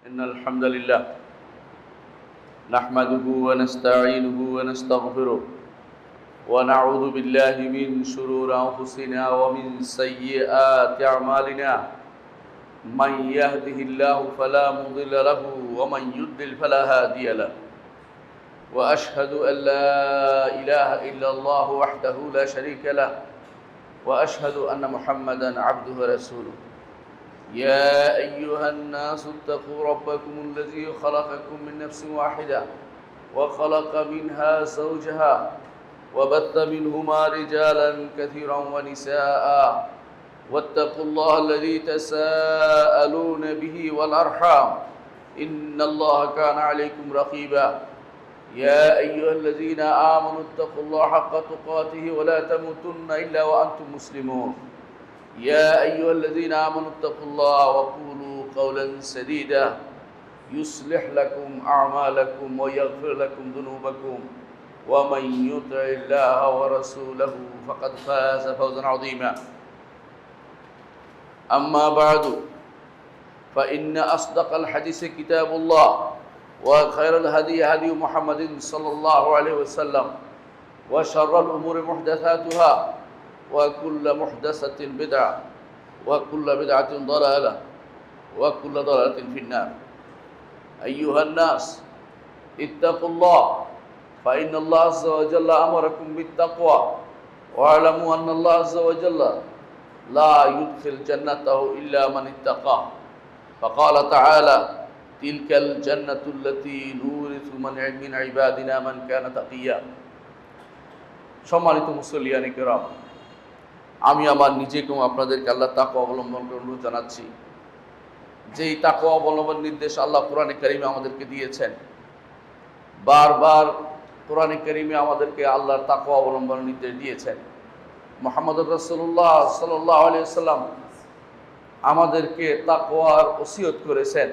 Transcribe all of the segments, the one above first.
إن الحمد لله نحمده ونستعينه ونستغفره ونعوذ بالله من شرور أنفسنا ومن سيئات أعمالنا من يهده الله فلا مضل له ومن يضلل فلا هادي له وأشهد أن لا إله إلا الله وحده لا شريك له وأشهد أن محمدًا عبده ورسوله يا أيها الناس اتقوا ربكم الذي خلقكم من نفس واحدة وخلق منها زوجها وبث منهما رجالا كثيرا ونساء واتقوا الله الذي تساءلون به والأرحام إن الله كان عليكم رقيبا يا أيها الذين آمنوا اتقوا الله حق تقاته ولا تموتن إلا وأنتم مسلمون يا أيها الذين آمنوا اتقوا الله وقولوا قولا سديدا يصلح لكم أعمالكم ويغفر لكم ذنوبكم ومن يطع الله ورسوله فقد فاز فوزا عظيما أما بعد فإن أصدق الحديث كتاب الله وخير الهدي هدي محمد صلى الله عليه وسلم وشر الأمور محدثاتها وكل محدثة بدعة وكل بدعة ضلالة وكل ضلالة في النار أيها الناس اتقوا الله فإن الله عز وجل أمركم بالتقوى واعلموا أن الله عز وجل لا يدخل جنته إلا من اتقاه فقال تعالى تلك الجنة التي نورث من عبادنا من كان تقيا সম্মানিত মুসল্লিয়ানে কেরাম, আমি আমার নিজেকে এবং আপনাদেরকে আল্লাহ তাকওয়া অবলম্বন করে অনুরোধ জানাচ্ছি। যেই তাকওয়া অবলম্বন নির্দেশ আল্লাহ কোরআনে কারিমে আমাদেরকে দিয়েছেন, বারবার কোরআনে কারিমে আমাদেরকে আল্লাহর তাকওয়া অবলম্বনের নির্দেশ দিয়েছেন। মুহাম্মদুর রাসূলুল্লাহ সাল্লাল্লাহু আলাইহি ওয়াসাল্লাম আমাদেরকে তাকওয়ার ওসিয়ত করেছেন।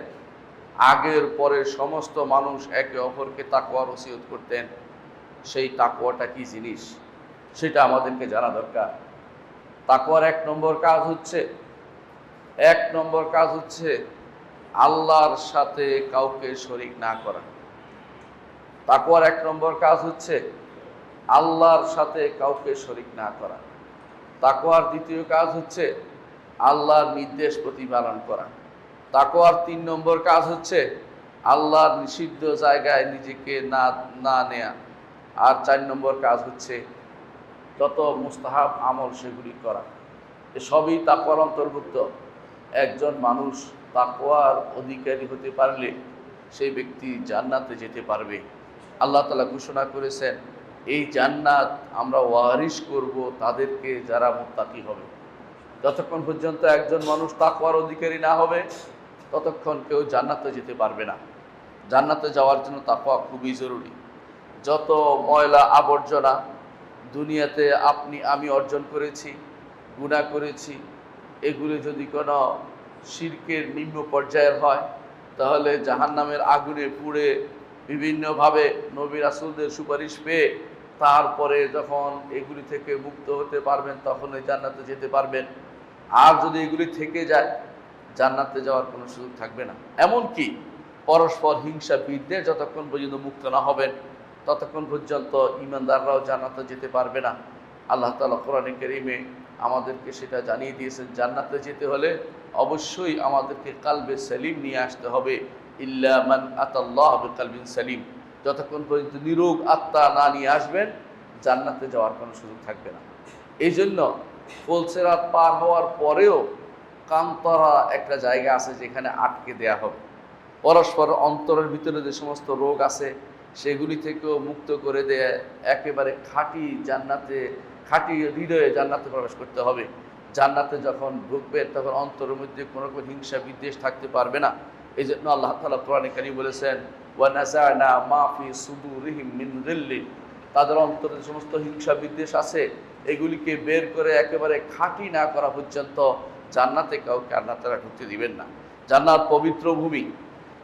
আগের পরের সমস্ত মানুষ একে অপরকে তাকওয়ার ওসিয়ত করতেন। সেই তাকওয়াটা কি জিনিস সেটা আমাদেরকে জানা দরকার। তাকওয়ার এক নম্বর কাজ হচ্ছে আল্লাহর সাথে কাউকে শরীক না করা। তাকওয়ার এক নম্বর কাজ হচ্ছে আল্লাহর সাথে কাউকে শরীক না করা। তাকওয়ার দ্বিতীয় কাজ হচ্ছে আল্লাহর নির্দেশ প্রতিপালন করা। তাকওয়ার ৩ নম্বর কাজ হচ্ছে আল্লাহর নিষিদ্ধ জায়গায় নিজেকে না নেয়া। আর ৪ নম্বর কাজ হচ্ছে যত মুস্তাহাব আমল সেগুলি করা। এসবই তাকওয়ার অন্তর্ভুক্ত। একজন মানুষ তাকওয়ার অধিকারী হতে পারলে সেই ব্যক্তি জান্নাতে যেতে পারবে। আল্লাহ তাআলা ঘোষণা করেছেন, এই জান্নাত আমরা ওয়ারিশ করব তাদেরকে যারা মুত্তাকি হবে। যতক্ষণ পর্যন্ত একজন মানুষ তাকওয়ার অধিকারী না হবে ততক্ষণ কেউ জান্নাতে যেতে পারবে না। জান্নাতে যাওয়ার জন্য তাকওয়া খুবই জরুরি। যত ময়লা আবর্জনা দুনিয়াতে আমি অর্জন করেছি, গুনাহ করেছি, এগুলি যদি কোনো শিরকের নিম্ন পর্যায়ের হয় তাহলে জাহান্নামের আগুনে পুড়ে বিভিন্নভাবে নবী রাসূলদের সুপারিশ পেয়ে তারপরে যখন এগুলি থেকে মুক্ত হতে পারবেন তখন এই জান্নাতে যেতে পারবেন। আর যদি এগুলি থেকে যায় জান্নাতে যাওয়ার কোনো সুযোগ থাকবে না। এমনকি পরস্পর হিংসা বিদ্বেষ যতক্ষণ পর্যন্ত মুক্ত না হবেন ততক্ষণ পর্যন্ত ঈমানদাররাও জান্নাতে যেতে পারবে না। আল্লাহ তাআলা কোরআনে কারীমে আমাদেরকে সেটা জানিয়ে দিয়েছেন, জান্নাতে যেতে হলে অবশ্যই আমাদেরকে কালবে সালিম নিয়ে আসতে হবে। ইল্লা মান আতাল্লাহ বিকালবিন সালিম। যতক্ষণ পর্যন্ত নিরোগ আত্মা না নিয়ে আসবেন জান্নাতে যাওয়ার কোনো সুযোগ থাকবে না। এই জন্য ফুলসিরাত পার হওয়ার পরেও কান্তরা একটা জায়গা আছে যেখানে আটকে দেয়া হবে। পরস্পর অন্তরের ভিতরে যে সমস্ত রোগ আছে সেগুলি থেকেও মুক্ত করে দেয় একেবারে খাঁটি হৃদয়ে জান্নাতে প্রবেশ করতে হবে। জান্নাতে যখন ঢুকবেন তখন অন্তরের মধ্যে কোনো রকম হিংসা বিদ্বেষ থাকতে পারবে না। এই জন্য আল্লাহ তাআলা কোরআনে কারীমে বলেছেন, ওয়া নাযা'না মা ফি সুদুরিহিম মিন গিল্লিন। তাদের অন্তরে সমস্ত হিংসা বিদ্বেষ আছে এগুলিকে বের করে একেবারে খাঁটি না করা পর্যন্ত জান্নাতে কাউকে আল্লাহ তাআলা ঢুকতে দিবেন না। জান্নাত পবিত্র ভূমি,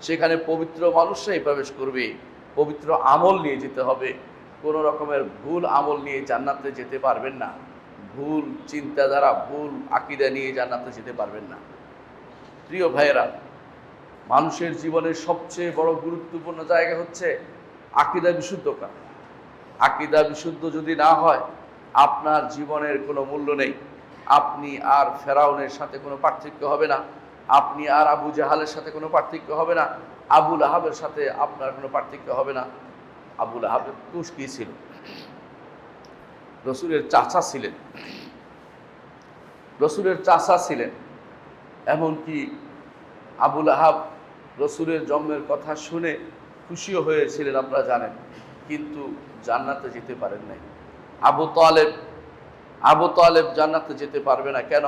সেখানে পবিত্র মানুষরাই প্রবেশ করবে। পবিত্র আমল নিয়ে যেতে হবে। কোনো রকমের ভুল আমল নিয়ে জান্নাতে যেতে পারবেন না। ভুল চিন্তাধারা, ভুল আকীদা নিয়ে জান্নাতে যেতে পারবেন না। প্রিয় ভাইয়েরা, মানুষের জীবনের সবচেয়ে বড় গুরুত্বপূর্ণ জায়গা হচ্ছে আকীদা বিশুদ্ধ করা। আকীদা বিশুদ্ধ যদি না হয়, আপনার জীবনের কোনো মূল্য নেই। আপনি আর ফেরাউনের সাথে কোনো পার্থক্য হবে না, আপনি আর আবু জাহালের সাথে কোনো পার্থক্য হবে না, আবু লাহাবের সাথে আপনার কোনো পার্থক্য হবে না। আবু লাহাবের দোষ কি ছিল? রসুলের চাচা ছিলেন, রসুলের চাচা ছিলেন। এমনকি আবু লাহাব রসুলের জন্মের কথা শুনে খুশিও হয়েছিলেন, আপনারা জানেন, কিন্তু জান্নাতে যেতে পারেন নাই। আবু তালেব জান্নাতে যেতে পারবে না। কেন?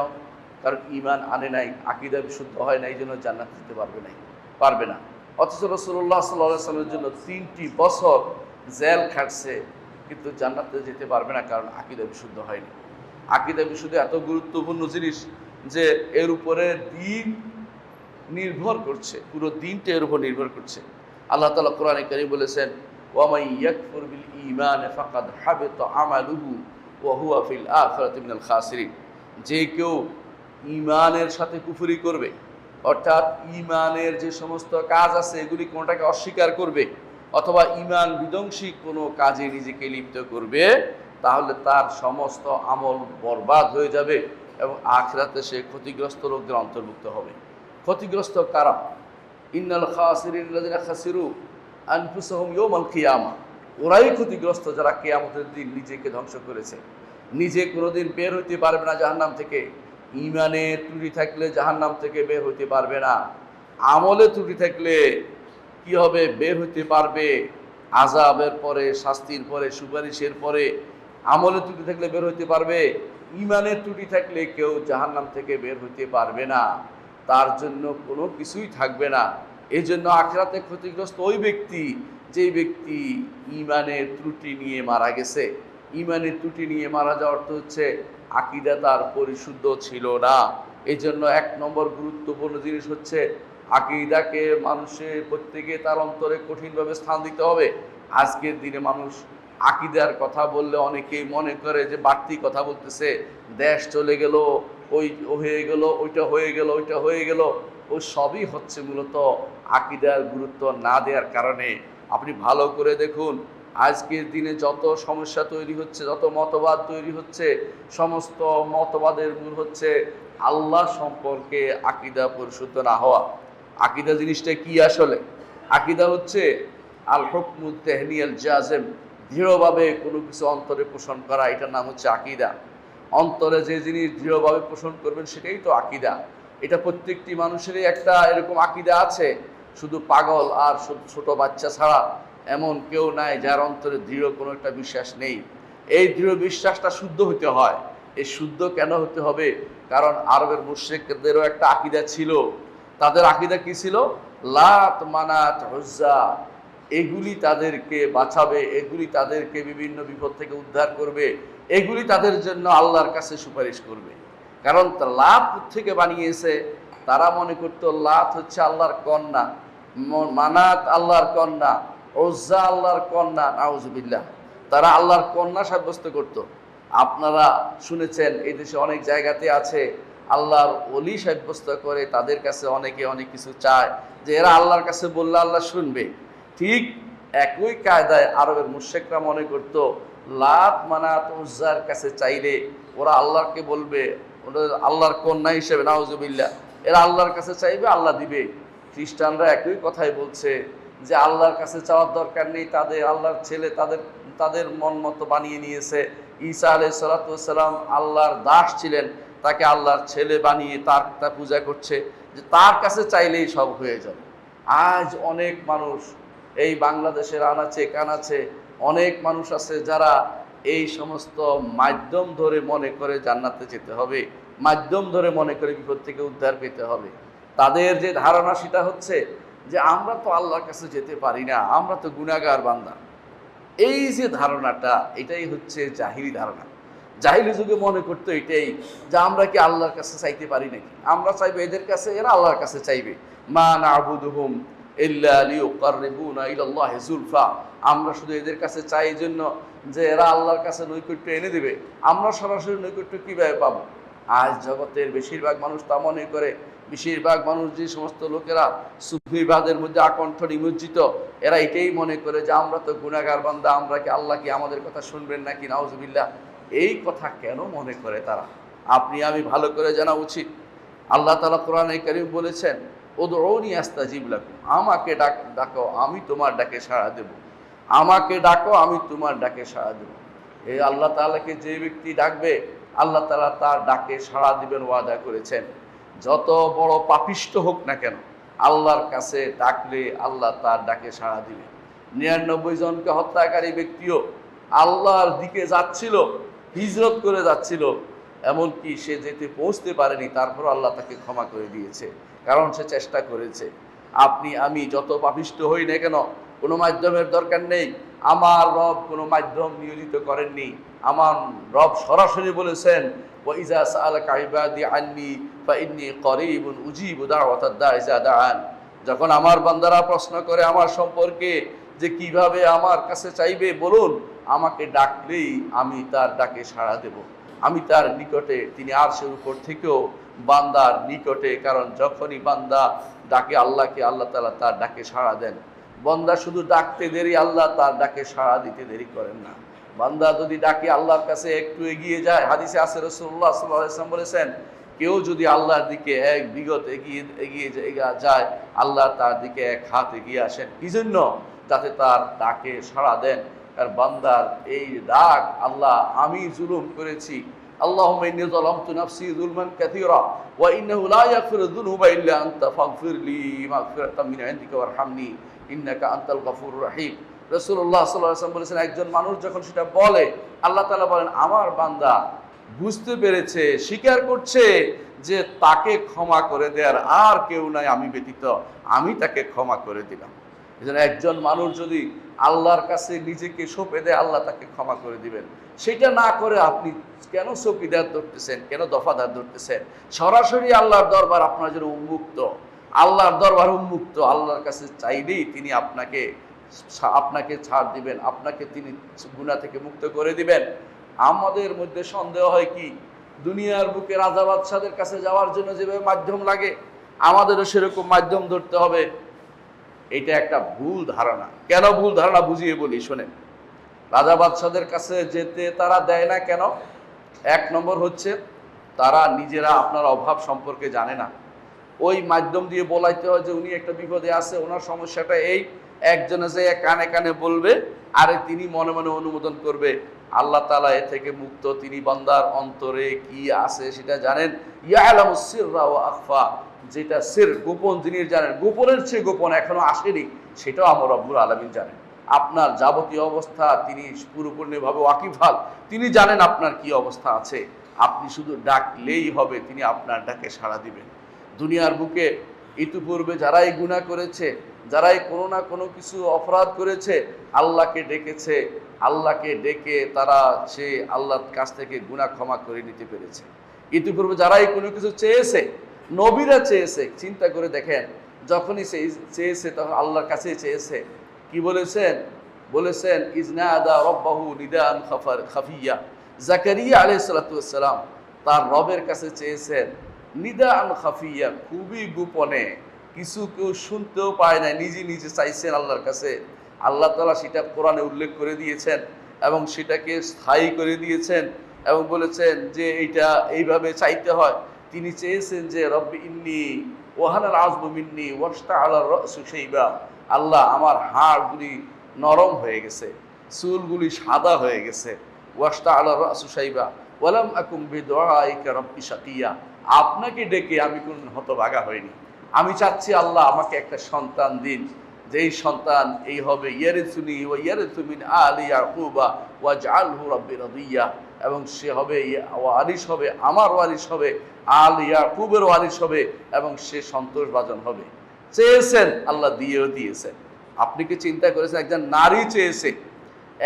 কারণ ঈমান আনে নাই, আকীদা বিশুদ্ধ হয় না, এই জন্য জান্নাতে যেতে পারবে না। অথচ রাসূলুল্লাহ সাল্লাল্লাহু আলাইহি ওয়াসাল্লামের জন্য 3টি বছর জেল খাটছে, কিন্তু জান্নাতে যেতে পারবে না, কারণ আকীদা বিশুদ্ধ হয়নি। আকীদা বিশুদ্ধ এত গুরুত্বপূর্ণ জিনিস যে এর উপরে দিন নির্ভর করছে, পুরো দিনটা এর উপর নির্ভর করছে। আল্লাহ তাআলা কোরআনে কারীম বলেছেন, ওয়া মান ইয়াকফুর বিল ঈমান ফাকাদ হাবিতা আমালুহু ওয়া হুয়া ফিল আখিরাতি মিনাল খাসিরিন। যে কেউ ঈমানের সাথে কুফরি করবে, অর্থাৎ ঈমানের যে সমস্ত কাজ আছে এগুলি কোনটাকে অস্বীকার করবে, অথবা ঈমান বিধ্বংসী কোনো কাজে নিজেকে লিপ্ত করবে, তাহলে তার সমস্ত আমল বরবাদ হয়ে যাবে এবং আখিরাতে সে ক্ষতিগ্রস্ত লোকদের অন্তর্ভুক্ত হবে। ক্ষতিগ্রস্ত কারা? ইন্নাল খাসিরিন আল্লাযিনা খাসিরু আনফুসাহুম ইয়াওমাল কিয়ামা। ওরাই ক্ষতিগ্রস্ত যারা কিয়ামতের দিন নিজেকে ধ্বংস করেছে। নিজে কোনোদিন বের হইতে পারবে না জাহান্নাম থেকে। ঈমানের ত্রুটি থাকলে জাহান্নাম থেকে বের হইতে পারবে না। আমলে ত্রুটি থাকলে কি হবে? বের হইতে পারবে আযাবের পরে, শাস্তির পরে, সুপারিশের পরে। আমলে ত্রুটি থাকলে বের হইতে পারবে। ঈমানের ত্রুটি থাকলে কেউ জাহান্নাম থেকে বের হইতে পারবে না, তার জন্য কোনো কিছুই থাকবে না। এই জন্য আখিরাতে ক্ষতিগ্রস্ত ওই ব্যক্তি, যেই ব্যক্তি ঈমানের ত্রুটি নিয়ে মারা গেছে। ঈমানের ত্রুটি নিয়ে মারা যাওয়ার অর্থ হচ্ছে আকীদা তার পরিশুদ্ধ ছিল না। এই জন্য 1 নম্বর গুরুত্বপূর্ণ জিনিস হচ্ছে আকীদাকে মানুষের প্রত্যেকে তার অন্তরে কঠিনভাবে স্থান দিতে হবে। আজকের দিনে মানুষ আকীদার কথা বললে অনেকেই মনে করে যে বাড়তি কথা বলতেছে, দেশ চলে গেল, ওই হয়ে গেল, ওইটা হয়ে গেল, ওইটা হয়ে গেল। ওই সবই হচ্ছে মূলত আকীদার গুরুত্ব না দেওয়ার কারণে। আপনি ভালো করে দেখুন, আজকের দিনে যত সমস্যা তৈরি হচ্ছে, যত মতবাদ তৈরি হচ্ছে, সমস্ত মতবাদের মূল হচ্ছে আল্লাহ সম্পর্কে আকীদা পরিশুদ্ধ না হওয়া। আকীদা জিনিসটা কি আসলে? আকীদা হচ্ছে আল হুকমু তাহনিয়াল জাযিম, দৃঢ়ভাবে কোনো কিছু অন্তরে পোষণ করা, এটার নাম হচ্ছে আকীদা। অন্তরে যে জিনিস দৃঢ়ভাবে পোষণ করবেন সেটাই তো আকীদা। এটা প্রত্যেকটি মানুষেরই একটা এরকম আকীদা আছে। শুধু পাগল আর ছোট বাচ্চা ছাড়া এমন কেউ নাই যার অন্তরে দৃঢ় কোনো একটা বিশ্বাস নেই। এই দৃঢ় বিশ্বাসটা শুদ্ধ হতে হয়। এই শুদ্ধ কেন হতে হবে? কারণ আরবের মুশরিকদেরও একটা আকীদা ছিল। তাদের আকীদা কি ছিল? লাত, মানাত, উজ্জা এগুলি তাদেরকে বাঁচাবে, এগুলি তাদেরকে বিভিন্ন বিপদ থেকে উদ্ধার করবে, এগুলি তাদের জন্য আল্লাহর কাছে সুপারিশ করবে। কারণ লাত থেকে বানিয়েছে, তারা মনে করতো লাত হচ্ছে আল্লাহর কন্যা, মানাত আল্লাহর কন্যা, উজ্জা আল্লাহর কন্যা, নাউজুবিল্লাহ। তারা আল্লাহর কন্যা সাব্যস্ত করত। আপনারা শুনেছেন এই দেশে অনেক জায়গাতে আছে আল্লাহর ওলি সাব্যস্ত করে, তাদের কাছে অনেকে অনেক কিছু চায় যে এরা আল্লাহর কাছে বললে আল্লাহ শুনবে। ঠিক একই কায়দায় আরবের মুশরিকরা মনে করত লাত, মানাত, উজ্জার কাছে চাইলে ওরা আল্লাহকে বলবে, ওরা আল্লাহর কন্যা হিসেবে, নাউজুবিল্লাহ, এরা আল্লাহর কাছে চাইবে, আল্লাহ দিবে। খ্রিস্টানরা একই কথাই বলছে যে আল্লাহর কাছে চাওয়ার দরকার নেই, তাদের আল্লাহর ছেলে তাদের মন মতো বানিয়ে নিয়েছে। ঈসা আলাইহিস সালাতু ওয়াস সালাম আল্লাহর দাস ছিলেন, তাকে আল্লাহর ছেলে বানিয়ে তার পূজা করছে, যে তার কাছে চাইলেই সব হয়ে যাবে। আজ অনেক মানুষ এই বাংলাদেশের আনাচে কানাচে অনেক মানুষ আছে যারা এই সমস্ত মাধ্যম ধরে মনে করে জান্নাতে যেতে হবে, মাধ্যম ধরে মনে করে বিপদ থেকে উদ্ধার পেতে হবে। তাদের যে ধারণা সেটা হচ্ছে যে আমরা তো আল্লাহর কাছে যেতে পারি না, আমরা তো গুনাহগার বান্দা। এই যে ধারণাটা, এটাই হচ্ছে জাহিলি ধারণা। জাহিলি যুগে মনে করতো এটাই যে আমরা কি আল্লাহর কাছে চাইতে পারি নাকি? আমরা চাইবো এদের কাছে, এরা আল্লাহর কাছে চাইবে। মা না'বুদুহুম ইল্লা লিয়ুকাররিবুনা ইলাল্লাহি যুলফা। আমরা শুধু এদের কাছে চাই এই জন্য যে এরা আল্লাহর কাছে নৈকট্য এনে দেবে। আমরা সরাসরি নৈকট্য কীভাবে পাবো? আজ জগতের বেশিরভাগ মানুষ তা মনে করে। বেশিরভাগ মানুষ, যে সমস্ত লোকেরা সুফিবাদের মধ্যে আকণ্ঠ নিমজ্জিত, এরা এটাই মনে করে যে আমরা তো গুনাহগার বান্দা, আমরা কি আল্লাহ কি আমাদের কথা শুনবেন নাকি? নাউজুবিল্লাহ। এই কথা কেন মনে করে তারা? আপনি আমি ভালো করে জানা উচিত। আল্লাহ তাআলা কোরআনে কারীম বলেছেন, উদউনি আস্তাজিব লাকুম, আমাকে ডাকো আমি তোমার ডাকে সাড়া দেব। আমাকে ডাকো আমি তোমার ডাকে সাড়া দেব। এই আল্লাহ তাআলাকে যে ব্যক্তি ডাকবে, আল্লাহ তাআলা তার ডাকে সাড়া দিবেন ওয়াদা করেছেন। যত বড় পাপিষ্ঠ হোক না কেন, আল্লাহর কাছে ডাকলে আল্লাহ তার ডাকে সাড়া দিবেন। 99 জনকে হত্যাকারী ব্যক্তিও আল্লাহর দিকে যাচ্ছিল, হিজরত করে যাচ্ছিল, এমনকি সে যেতে পৌঁছতে পারেনি, তারপর আল্লাহ তাকে ক্ষমা করে দিয়েছে, কারণ সে চেষ্টা করেছে। আপনি আমি যত পাপিষ্ঠ হই না কেন, কোনো মাধ্যমের দরকার নেই। আমার রব কোনো মাধ্যম নিয়োজিত করেননি। আমার রব সরাসরি বলেছেন, ওয়াইজা সাআলাকা ইবাদি আন্নী ফাইন্নী করিবুন উজিবু দাওয়াতাদ দাঈ ইযা দাআন। যখন আমার বান্দারা প্রশ্ন করে আমার সম্পর্কে যে কিভাবে আমার কাছে চাইবে, বলুন আমাকে ডাকলেই আমি তার ডাকে সাড়া দেব। আমি তার নিকটে, তিনি আরশের উপর থেকেও বান্দার নিকটে, কারণ যখনই বান্দা ডাকে আল্লাহকে, আল্লাহ তাআলা তার ডাকে সাড়া দেন। বান্দা শুধু ডাকতে দেরি, আল্লাহ তার ডাকে সাড়া দিতে দেরি করেন না। বান্দা যদি ডাকে আল্লাহর কাছে একটু এগিয়ে যায়, হাদিসে আছে রাসূলুল্লাহ সাল্লাল্লাহু আলাইহি ওয়াসাল্লাম বলেছেন, কেউ যদি আল্লাহর দিকে এক বিগত এগিয়ে যায়, আল্লাহ তার দিকে এক হাত এগিয়ে আসেন। কি জন্য? যাতে তার ডাকে সাড়া দেন। আর বান্দার এই ডাক, আল্লাহ আমি জুলুম করেছি, আল্লাহুম্মা ইন্নী যালামতু নাফসি যুলমান কাসীরা ওয়া ইন্নাহু লা ইয়াগফিরু যুনুবা ইল্লা আনতা ফাগফিরলি মাগফিরাতাম মিন ইনদিকা ওয়ারহামনি ইন্নাকা আনতাল গফুরুর রহিম। রাসূলুল্লাহ সাল্লাল্লাহু আলাইহি ওয়াসাল্লাম বলেছেন, একজন মানুষ যখন সেটা বলে, আল্লাহ তাআলা বলেন আমার বান্দা বুঝতে পেরেছে, স্বীকার করছে যে তাকে ক্ষমা করে দেওয়ার আর কেউ নাই আমি ব্যতীত, আমি তাকে ক্ষমা করে দিলাম। এজন্য একজন মানুষ যদি আল্লাহর কাছে নিজেকে সঁপে দেয়, আল্লাহ তাকে ক্ষমা করে দিবেন। সেটা না করে আপনি কেন চৌকিদার ধরতেছেন, কেন দফাদার ধরতেছেন? সরাসরি আল্লাহর দরবার আপনার জন্য উন্মুক্ত, আল্লাহর দরবার উন্মুক্ত। আল্লাহর কাছে চাইলেই তিনি আপনাকে ছাড় দিবেন, আপনাকে তিনি গুনাহ থেকে মুক্ত করে দিবেন। আমাদের মধ্যে সন্দেহ হয় কি, দুনিয়ার বুকে রাজা বাদশাদের কাছে যাওয়ার জন্য যেভাবে মাধ্যম লাগে, আমাদেরও সেরকম মাধ্যম ধরতে হবে। এটা একটা ভুল ধারণা। কেন ভুল ধারণা বুঝিয়ে বলি, শোনেন। রাজা বাদশাদের কাছে যেতে তারা দেয় না কেন? এক নম্বর হচ্ছে তারা নিজেরা আপনার অভাব সম্পর্কে জানে না। ওই মাধ্যম দিয়ে বলাইতে হয় যে উনি একটা বিপদে আছে, ওনার সমস্যাটা এই, একজনে যে কানে কানে বলবে, আরে তিনি মনে মনে অনুমোদন করবে। আল্লাহ তাআলা এ থেকে মুক্ত, তিনি বান্দার অন্তরে কি আছে সেটা জানেন। ইয়ালামুস সিররা ওয়া আখফা, যেটা সির গোপন জিনিস জানেন, গোপনের চেয়ে গোপন এখনো আসেনি, সেটাও আমার রব্বুল আলামিন জানেন। আপনার যাবতীয় অবস্থা তিনি পুরোপুরিভাবে ওয়াকিফাল, তিনি জানেন আপনার কি অবস্থা আছে। আপনি শুধু ডাকলেই হবে, তিনি আপনার ডাকে সাড়া দিবেন। দুনিয়ার বুকে ইতিপূর্বে যারাই গুনাহ করেছে, যারাই কোনো না কোনো কিছু অপরাধ করেছে, আল্লাহকে ডেকেছে, আল্লাহকে ডেকে তারা সে আল্লাহর কাছ থেকে গুনাহ ক্ষমা করে নিতে পেরেছে। ইতিপূর্বে যারাই কোনো কিছু চেয়েছে, নবীরা চেয়েছে, চিন্তা করে দেখেন, যখনই চেয়েছে তখন আল্লাহর কাছে চেয়েছে। কি বলেছেন? বলেছেন ইজনাদা রব্বাহু নিদান খাফিয়া। জাকারিয়া আলাইহিস সালাতু ওয়াস সালাম তার রবের কাছে চেয়েছেন নিদান খাফিয়া, খুবই গোপনে, কিছু কেউ শুনতেও পায় না, নিজে নিজে চাইছেন আল্লাহর কাছে। আল্লাহ তাআলা সেটা কোরআনে উল্লেখ করে দিয়েছেন এবং সেটাকে স্থায়ী করে দিয়েছেন এবং বলেছেন যে এইটা এইভাবে চাইতে হয়। তিনি চেয়েছেন যে রব্বি ইন্নী ওয়াহানাল আযমু মিন্নী ওয়াশতাআলা রাসু শাইবা, আল্লাহ আমার হাড়গুলি নরম হয়ে গেছে, চুলগুলি সাদা হয়ে গেছে। ওয়াশতাআলা রাসু শাইবা ওয়ালাম আকুম বিদুআইকা রব্বি শাকিয়া, আপনাকে ডেকে আমি কোন হতভাগা হইনি। আমি চাচ্ছি আল্লাহ আমাকে একটা সন্তান দিন, যেই সন্তান এই হবে ইয়ারিসুনি ওয়া ইয়ারিসু মিন আলি ইয়াকুবা ওয়াজআলহু রাব্বি রাদিয়া, এবং সে হবে ওয়ারিস হবে, আমার ওয়ারিস হবে, আল ইয়াকুবের ওয়ারিস হবে, এবং সে সন্তোষভাজন হবে। চেয়েছেন, আল্লাহ দিয়েও দিয়েছেন। আপনি কি চিন্তা করেছেন? একজন নারী চেয়েছে,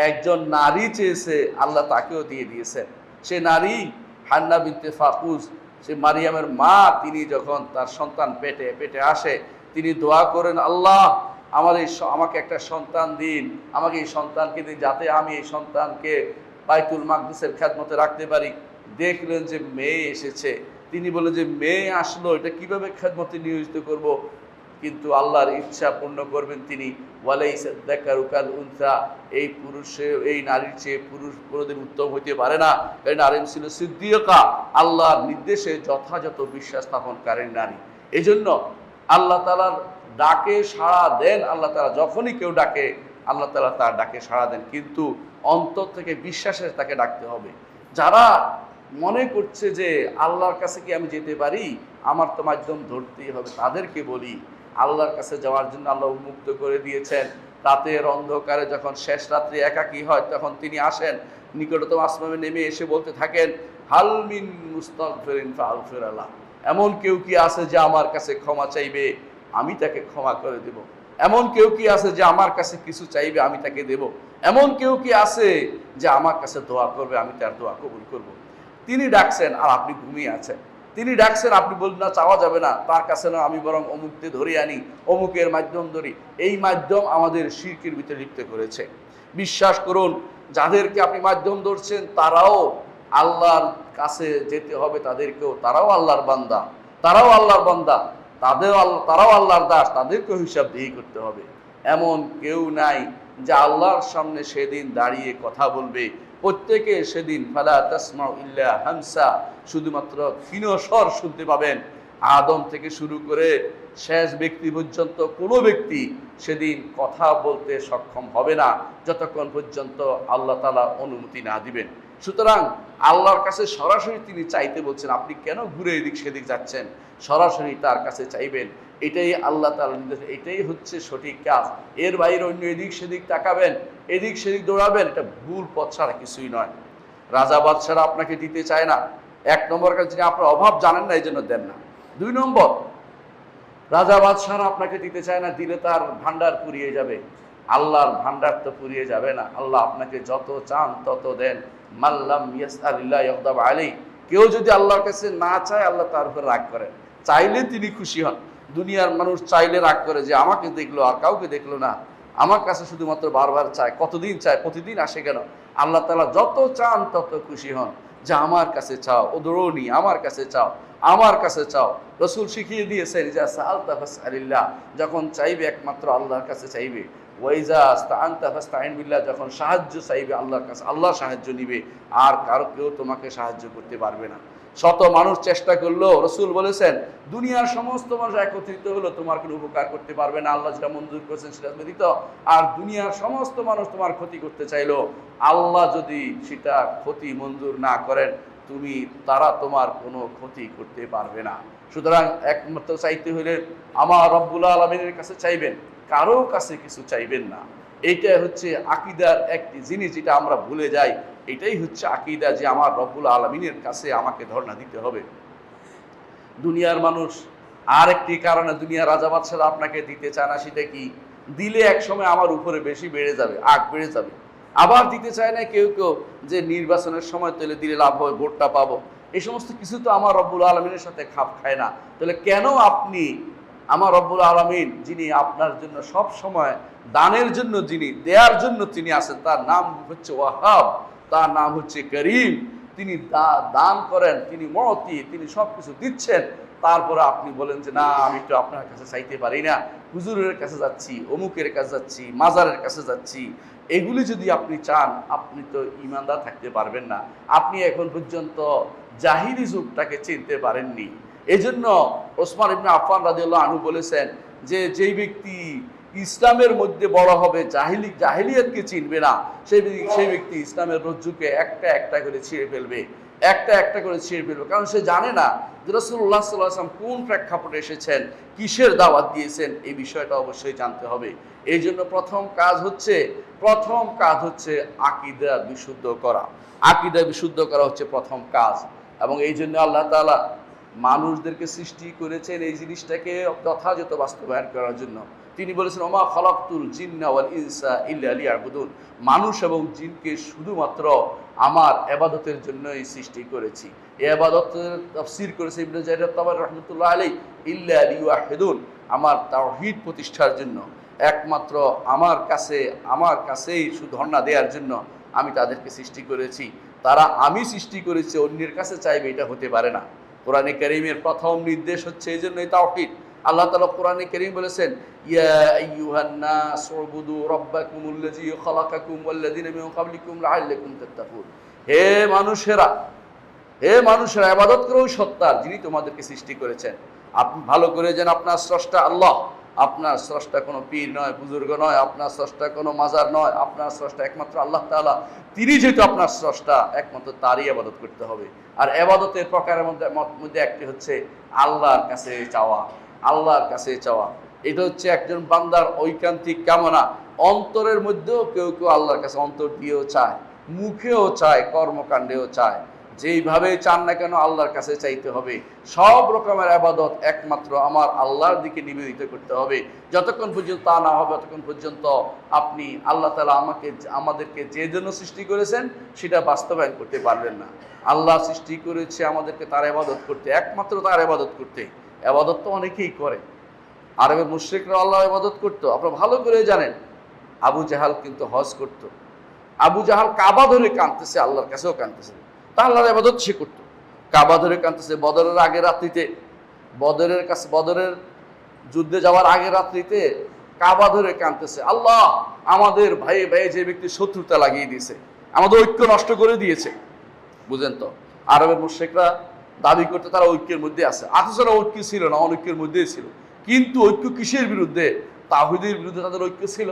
একজন নারী চেয়েছে, আল্লাহ তাকেও দিয়ে দিয়েছেন। সে নারী হান্না বিনতে ফাকুজ, সে মারিয়ামের মা, তিনি যখন তার সন্তান পেটে আসে, তিনি দোয়া করেন, আল্লাহ আমাকে একটা সন্তান দিন, আমাকে এই সন্তানকে দিন, যাতে আমি এই সন্তানকে বাইতুল মাকদিসের খেদমতে রাখতে পারি। দেখলেন যে মেয়ে এসেছে, তিনি বলে যে মেয়ে আসলো, এটা কিভাবে খেদমতে নিয়োজিত করব, কিন্তু আল্লাহর ইচ্ছা পূর্ণ করবেন তিনি। ওয়ালাইসা যাকারু কাল উনসা, এই পুরুষে এই নারীর চেয়ে পুরুষ কোনোদিন উত্তম হইতে পারে না, কারণ নারী ছিল সিদ্দিকা, আল্লাহর নির্দেশে যথাযথ বিশ্বাস স্থাপনকারী নারী। এই জন্য আল্লাহ তাআলার ডাকে সাড়া দেন। আল্লাহ তাআলা যখনই কেউ ডাকে আল্লাহ তাআলা তার ডাকে সাড়া দেন, কিন্তু অন্তর থেকে বিশ্বাসের তাকে ডাকতে হবে। যারা মনে করছে যে আল্লাহর কাছে কি আমি যেতে পারি, আমার তো মাধ্যম ধরতেই হবে, তাদেরকে বলি আল্লাহর কাছে যাওয়ার জন্য আল্লাহ উন্মুক্ত করে দিয়েছেন। রাতের অন্ধকারে যখন শেষ রাত্রি একাকী হয় তখন তিনি আসেন, নিকটতম আসমানে নেমে এসে বলতে থাকেন, হাল মিন মুস্তাগফিরিন ফাগফির লাহ, এমন কেউ কি আছে যে আমার কাছে ক্ষমা চাইবে, আমি তাকে ক্ষমা করে দেব। এমন কেউ কি আছে যে আমার কাছে কিছু চাইবে, আমি তাকে দেব। এমন কেউ কি আছে যে আমার কাছে দোয়া করবে, আমি তার দোয়া কবুল করব। তিনি ডাকছেন আর আপনি ঘুমিয়ে আছেন। তিনি ডাকছেন, আপনি বলবেন না চাওয়া যাবে না, তার কাছে না, আমি বরং অমুককে ধরে আনি, অমুকের মাধ্যম ধরি। এই মাধ্যম আমাদের শিরকের ভিতরে লিপ্ত করেছে। বিশ্বাস করুন, যাদেরকে আপনি মাধ্যম ধরছেন তারাও আল্লাহর কাছে যেতে হবে, তাদেরকেও, তারাও আল্লাহর বান্দা, তারাও আল্লাহর বান্দা, তারাও আল্লাহর দাস, তাদেরকেও হিসাব দিয়ে করতে হবে। এমন কেউ নাই যে আল্লাহর সামনে সেদিন দাঁড়িয়ে কথা বলবে। প্রত্যেকে সেদিন ফালা তাসমাউ ইল্লা হামসা, শুধুমাত্র ক্ষীণ স্বর শুনতে পাবেন। আদম থেকে শুরু করে শেষ ব্যক্তি পর্যন্ত কোনো ব্যক্তি সেদিন কথা বলতে সক্ষম হবে না যতক্ষণ পর্যন্ত আল্লাহ তাআলা অনুমতি না দিবেন। সুতরাং আল্লাহর কাছে সরাসরি তিনি চাইতে বলছেন, আপনি কেন ঘুরে এদিক সেদিক যাচ্ছেন, সরাসরি তার কাছে চাইবেন। এটাই আল্লাহ তাআলার নির্দেশ, এটাই হচ্ছে সঠিক কাজ। এর বাইরে অন্য এদিক সেদিক তাকাবেন, এদিক সেদিক দৌড়াবেন, এটা ভুল পথ ছাড়া কিছুই নয়। রাজা বাদশারা আপনাকে দিতে চায় না। এক নম্বর কাজ, যিনি আপনার অভাব জানেন না এই জন্য দেন না। দুই নম্বর, রাজা বাদশারা আপনাকে দিতে চায় না, দিলে তার ভান্ডার ফুরিয়ে যাবে। আল্লাহর ভান্ডার তো ফুরিয়ে যাবে না, আল্লাহ আপনাকে যত চান তত দেন। মাল্লাম ইয়াসআলিল্লাহ ইয়াগদাব আলাইহি, কেউ যদি আল্লাহর কাছে না চায় আল্লাহ তার উপর রাগ করেন, চাইলে তিনি খুশি হন। দুনিয়ার মানুষ চাইলে রাগ করে যে আমাকে দেখলো আর কাউকে দেখলো না, আমার কাছে শুধুমাত্র বারবার চায়, কতদিন চায়, প্রতিদিন আসে কেন। আল্লাহ তাআলা যত চান তত খুশি হন, যে আমার কাছে চাও, ওদরুনি, আমার কাছে চাও, আমার কাছে চাও। রসুল শিখিয়ে দিয়েছেন যে সাআলতা ফাসআলিল্লাহ, যখন চাইবে একমাত্র আল্লাহর কাছে চাইবে। ওয়াইজা আস্তাআনতা ফাস্তাইন বিল্লাহ, যখন সাহায্য চাইবে আল্লাহর কাছে, আল্লাহ সাহায্য নিবে, আর কারো কেউ তোমাকে সাহায্য করতে পারবে না। শত মানুষ চেষ্টা করলো, রসুল বলেছেন দুনিয়ার সমস্ত মানুষ একত্রিত হলো তোমার কোনো উপকার করতে পারবে না, আল্লাহ যেটা মঞ্জুর করেছেন সেটা ব্যতীত। আর দুনিয়ার সমস্ত মানুষ তোমার ক্ষতি করতে চাইলো, আল্লাহ যদি সেটা ক্ষতি মঞ্জুর না করেন, তারা তোমার কোনো ক্ষতি করতে পারবে না। সুতরাং একমাত্র চাইতে হলে আমার রব্বুল আলামিনের কাছে চাইবেন, কারো কাছে কিছু চাইবেন না। এইটা হচ্ছে আকীদার একটি জিনিস যেটা আমরা ভুলে যাই। এটাই হচ্ছে আকীদা, যে আমার রব্বুল আলামিনের কাছে আমাকে ধর্ণা দিতে হবে। দুনিয়ার মানুষ আর একটি কারণে, দুনিয়ার রাজা বাদশারা আপনাকে দিতে চায় না, সেটা কি, দিলে এক সময় আমার উপরে বেশি বেড়ে যাবে, আগ বেড়ে যাবে। আবার দিতে চায় না কেউ কেউ, যে নির্বাচনের সময় তাহলে দিলে লাভ হবে, ভোটটা পাবো। এই সমস্ত কিছু তো আমার রব্বুল আলামিনের সাথে খাপ খায় না। তাহলে কেন আপনি আমার রব্বুল আলামিন, যিনি আপনার জন্য সব সময় দানের জন্য, যিনি দেওয়ার জন্য তিনি আছেন, তার নাম হচ্ছে ওয়াহাব, তার নাম হচ্ছে করিম, তিনি দান করেন, তিনি মতি, তিনি সব কিছু দিচ্ছেন। তারপরে আপনি বলেন যে না, আমি তো আপনার কাছে চাইতে পারি না, হুজুরের কাছে যাচ্ছি, অমুকের কাছে যাচ্ছি, মাজারের কাছে যাচ্ছি। এগুলি যদি আপনি চান, আপনি তো ইমানদার থাকতে পারবেন না। আপনি এখন পর্যন্ত জাহিলি যুগটাকে চিনতে পারেননি। এই জন্য ওসমান ইবনে আফফান রাদিয়াল্লাহু আনহু বলেছেন যে যেই ব্যক্তি ইসলামের মধ্যে বড় হবে, জাহিলিয়াতকে চিনবে না, সেই ব্যক্তি ইসলামের রজ্জুকে একটা একটা করে ছিঁড়ে ফেলবে, একটা একটা করে ছিঁড়ে ফেলবে। কারণ সে জানে না যে রাসূলুল্লাহ সাল্লাল্লাহু আলাইহি ওয়াসাল্লাম কোন প্রেক্ষাপটে এসেছেন, কিসের দাওয়াত দিয়েছেন, এই বিষয়টা অবশ্যই জানতে হবে। এই জন্য প্রথম কাজ হচ্ছে আকীদা বিশুদ্ধ করা। আকীদা বিশুদ্ধ করা হচ্ছে প্রথম কাজ। এবং এই জন্য আল্লাহ তাআলা মানুষদেরকে সৃষ্টি করেছেন এই জিনিসটাকে যথাযথ বাস্তবায়ন করার জন্য। তিনি বলেছেন ওমা খালাকতুল জিন্না ওয়াল ইনসা ইল্লা লিয়াবুদুন, মানুষ এবং জিনকে শুধুমাত্র আমার ইবাদতের জন্যই সৃষ্টি করেছি। এই ইবাদতের তাফসীর করেছে ইবনে জারীর তাবারী রাহমাতুল্লাহ আলাইহি, ইল্লা লিওয়াহিদুন, আমার তাওহীদ প্রতিষ্ঠার জন্য, একমাত্র আমার কাছেই ধর্ণা দেওয়ার জন্য আমি তাদেরকে সৃষ্টি করেছি। তারা আমি সৃষ্টি করেছি অন্যের কাছে চাইবে, এটা হতে পারে না। কোরআনে কারীমের প্রথম নির্দেশ হচ্ছে এই জন্যই তাওহীদ। আল্লাহ তাআলা কোরআনে কারীম বলেছেন, ইয়া আইয়ুহান নাস উবুদু রাব্বাকুমুল্লাযী খালাকাকুম ওয়াল্লাযীনা মিন ক্বাবলিকুম লাআল্লাকুম তাত্তাকুন। হে মানুষেরা, হে মানুষেরা, ইবাদত করো ওই সত্তার যিনি তোমাদেরকে সৃষ্টি করেছেন। আপনি ভালো করে যেন আপনার স্রষ্টা আল্লাহ, আপনার স্রষ্টা কোনো পীর নয়, বুজুর্গ নয়, আপনার স্রষ্টা কোনো মাজার নয়, আপনার স্রষ্টা একমাত্র আল্লাহ তাআলা। তিনি যেহেতু আপনার স্রষ্টা, একমাত্র তারই ইবাদত করতে হবে। আর ইবাদতের প্রকারের মধ্যে একটি হচ্ছে আল্লাহর কাছে চাওয়া, আল্লাহর কাছে চাওয়া। এটা হচ্ছে একজন বান্দার ঐকান্তিক কামনা। অন্তরের মধ্যেও কেউ কেউ আল্লাহর কাছে অন্তর দিয়েও চায়, মুখেও চায়, কর্মকাণ্ডেও চায়। যেইভাবে চান না কেন আল্লাহর কাছে চাইতে হবে। সব রকমের ইবাদত একমাত্র আমার আল্লাহর দিকে নিবেদিত করতে হবে। যতক্ষণ পর্যন্ত তা না হবে, ততক্ষণ পর্যন্ত আপনি আল্লাহ তাআলা আমাদেরকে যে জন্য সৃষ্টি করেছেন সেটা বাস্তবায়ন করতে পারবেন না। আল্লাহ সৃষ্টি করেছে আমাদেরকে তার ইবাদত করতে, একমাত্র তার ইবাদত করতে। ইবাদত তো অনেকেই করে। আরবের মুশরিকরা আল্লাহর ইবাদত করতো। আপনারা ভালো করে জানেন, আবু জাহাল কিন্তু হজ করত। আবু জাহাল কাবা ধরে কাঁদতেছে, আল্লাহর কাছেও কাঁদতেছে। তা আল্লাহর ইবাদত সে করতো, কাবা ধরে কাঁদতেছে। বদরের আগে রাত্রিতে, বদরের যুদ্ধে যাওয়ার আগে রাত্রিতে কাবা ধরে কাঁদতেছে, আল্লাহ আমাদের ভাই ভাই যে ব্যক্তি শত্রুতা লাগিয়ে দিয়েছে, আমাদের ঐক্য নষ্ট করে দিয়েছে। বুঝেন তো, আরবের মুশরিকরা দাবি করতে তারা ঐক্যের মধ্যে আছে, অথচ ঐক্য ছিল না, অনৈক্যের মধ্যেই ছিল। কিন্তু ঐক্য কিসের বিরুদ্ধে? তাওহীদের বিরুদ্ধে তাদের ঐক্য ছিল।